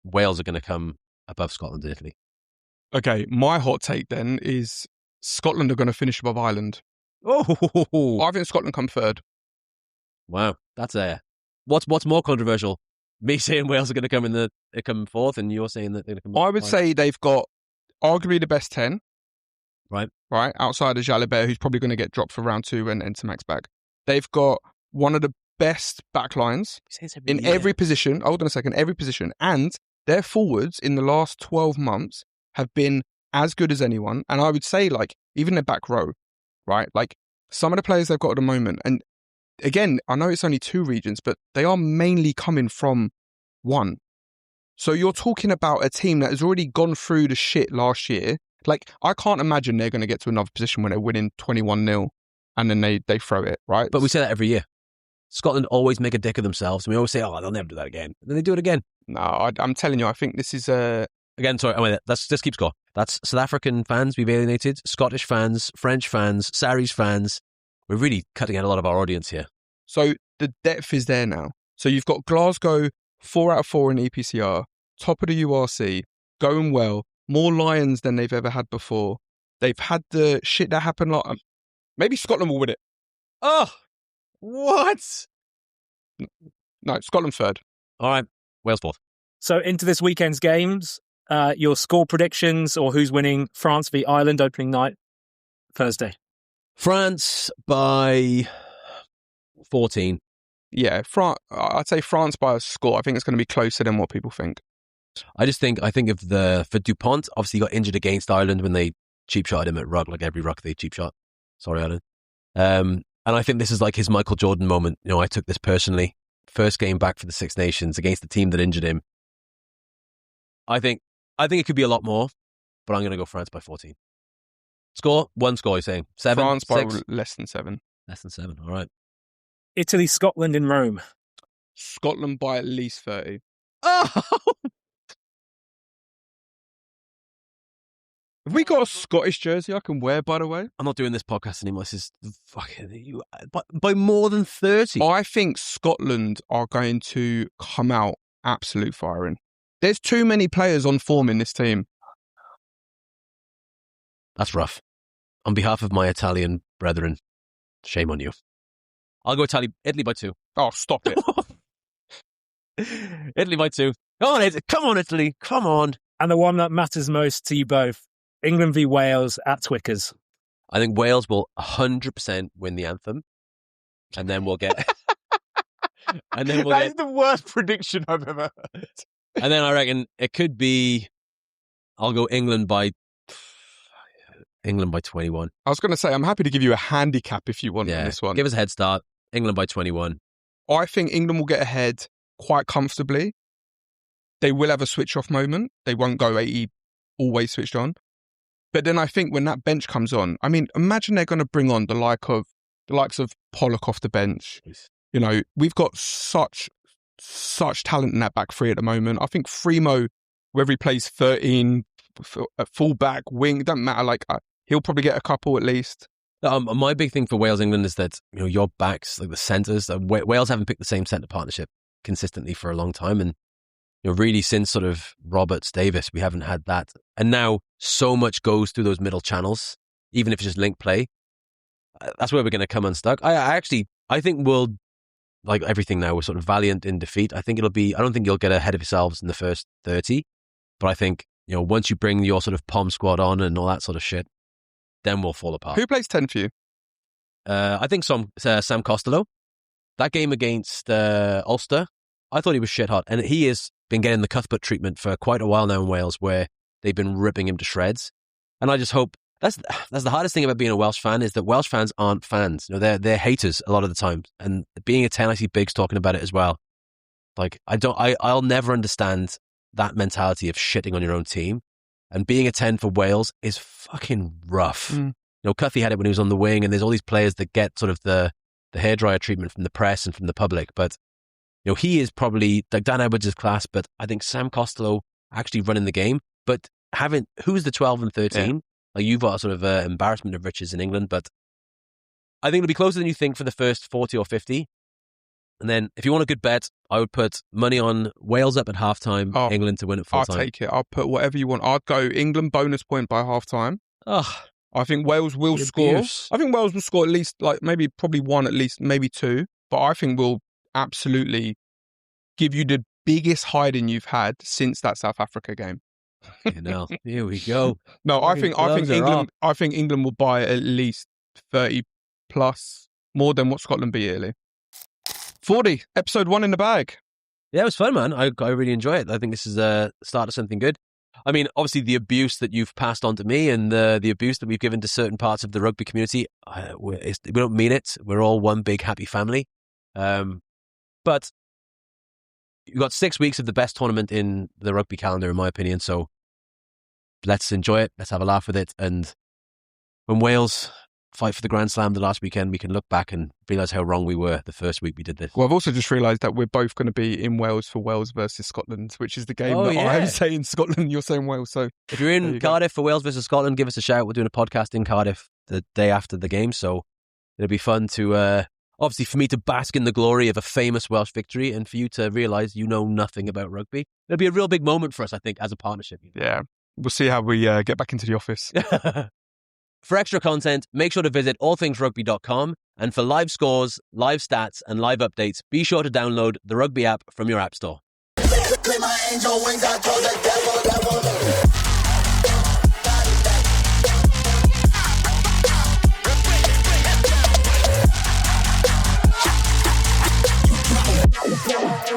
Wales are going to come above Scotland and Italy. Okay, my hot take then is Scotland are going to finish above Ireland. Oh, I think Scotland come third. Wow, that's what's more controversial? Me saying Wales are going to come fourth, and you're saying that they're going to come. I would say they've got arguably the best 10. Right, outside of Jalibert, who's probably going to get dropped for round 2 and Entamax back. They've got one of the best backlines in every position. Hold on a second, every position, and their forwards in the last 12 months have been as good as anyone. And I would say, like, even their back row, right? Like, some of the players they've got at the moment, and again, I know it's only 2 regions, but they are mainly coming from 1. So you're talking about a team that has already gone through the shit last year. Like, I can't imagine they're going to get to another position when they're winning 21-0 and then they throw it, right? But we say that every year. Scotland always make a dick of themselves, and we always say, oh, they'll never do that again. And then they do it again. No, I'm telling you, I think this is Again, sorry, let's keep score. That's South African fans we've alienated, Scottish fans, French fans, Sarries fans. we're really cutting out a lot of our audience here. So the depth is there now. So you've got Glasgow 4 out of 4 in EPCR, top of the URC, going well, more Lions than they've ever had before. They've had the shit that happened. Like, maybe Scotland will win it. Oh, what? No, Scotland third. All right, Wales fourth. So into this weekend's games, your score predictions or who's winning France v Ireland opening night Thursday. France by 14. Yeah, I'd say France by a score. I think it's going to be closer than what people think. I think for Dupont, obviously he got injured against Ireland when they cheap shotted him at Ruck, like every Ruck they cheap shot. Sorry, Ireland. And I think this is like his Michael Jordan moment. You know, I took this personally. First game back for the Six Nations against the team that injured him. I think it could be a lot more, but I'm going to go France by 14. Score? One score, you're saying? 7? France 6? by less than 7. Less than 7, all right. Italy, Scotland in Rome. Scotland by at least 30. Oh! Have we got a Scottish jersey I can wear, by the way? I'm not doing this podcast anymore. This is fucking you by more than 30. I think Scotland are going to come out absolute firing. There's too many players on form in this team. That's rough. On behalf of my Italian brethren, shame on you. I'll go Italy by 2. Oh, stop it. Italy by 2. Come on, Italy. Come on. And the one that matters most to you both, England v Wales at Twickers. I think Wales will 100% win the anthem. And then we'll get... That is the worst prediction I've ever heard. And then I reckon it could be... I'll go England by 21. I was going to say, I'm happy to give you a handicap if you want on this one. Give us a head start. England by 21. I think England will get ahead quite comfortably. They will have a switch-off moment. They won't go 80 always switched on. But then I think when that bench comes on, I mean, imagine they're going to bring on the likes of Pollock off the bench. You know, we've got such talent in that back three at the moment. I think Fremo, whether he plays 13, full back, wing, it doesn't matter. Like, he'll probably get a couple at least. My big thing for Wales England is that, you know, your backs, like the centres, Wales haven't picked the same centre partnership consistently for a long time. And, you know, really since sort of Roberts Davis, we haven't had that. And now so much goes through those middle channels, even if it's just link play. That's where we're going to come unstuck. I think we'll, like everything now, we're sort of valiant in defeat. I don't think you'll get ahead of yourselves in the first 30. But I think, you know, once you bring your sort of POM squad on and all that sort of shit, then we'll fall apart. Who plays 10 for you? I think Sam Costello. That game against Ulster, I thought he was shit hot. And he has been getting the Cuthbert treatment for quite a while now in Wales, where they've been ripping him to shreds. And I just hope, that's the hardest thing about being a Welsh fan, is that Welsh fans aren't fans. You know, they're haters a lot of the time. And being a 10, I see Biggs talking about it as well. Like, I'll never understand that mentality of shitting on your own team. And being a 10 for Wales is fucking rough. You know, Cuthie had it when he was on the wing, and there's all these players that get sort of the hairdryer treatment from the press and from the public. But, you know, he is probably, like, Dan Edwards is class, but I think Sam Costello actually running the game. But who's the 12 and 13? Yeah. Like, you've got a sort of embarrassment of riches in England, but I think it'll be closer than you think for the first 40 or 50. And then, if you want a good bet, I would put money on Wales up at halftime, England to win at full time. I'll take it. I'll put whatever you want. I'd go England bonus point by halftime. I think Wales will score. I think Wales will score at least, like, probably one, at least, maybe two. But I think we'll absolutely give you the biggest hiding you've had since that South Africa game. You know, here we go. No, I think England will buy at least 30 plus, more than what Scotland beat Italy. 40, episode 1 in the bag. Yeah, it was fun, man. I really enjoy it. I think this is a start of something good. I mean, obviously the abuse that you've passed on to me and the abuse that we've given to certain parts of the rugby community, we don't mean it. We're all one big happy family. But you've got 6 weeks of the best tournament in the rugby calendar, in my opinion. So let's enjoy it. Let's have a laugh with it. And when Wales fight for the Grand Slam the last weekend, we can look back and realise how wrong we were the first week we did this. Well, I've also just realised that we're both going to be in Wales for Wales versus Scotland, which is the game I'm saying Scotland, you're saying Wales. So if you're in Cardiff for Wales versus Scotland, give us a shout. We're doing a podcast in Cardiff the day after the game, so It'll be fun to, obviously, for me to bask in the glory of a famous Welsh victory and for you to realise you know nothing about rugby. It'll be a real big moment for us, I think, as a partnership. Yeah. We'll see how we get back into the office. For extra content, make sure to visit allthingsrugby.com. And for live scores, live stats, and live updates, be sure to download the Rugby app from your app store. Ain't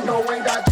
no way that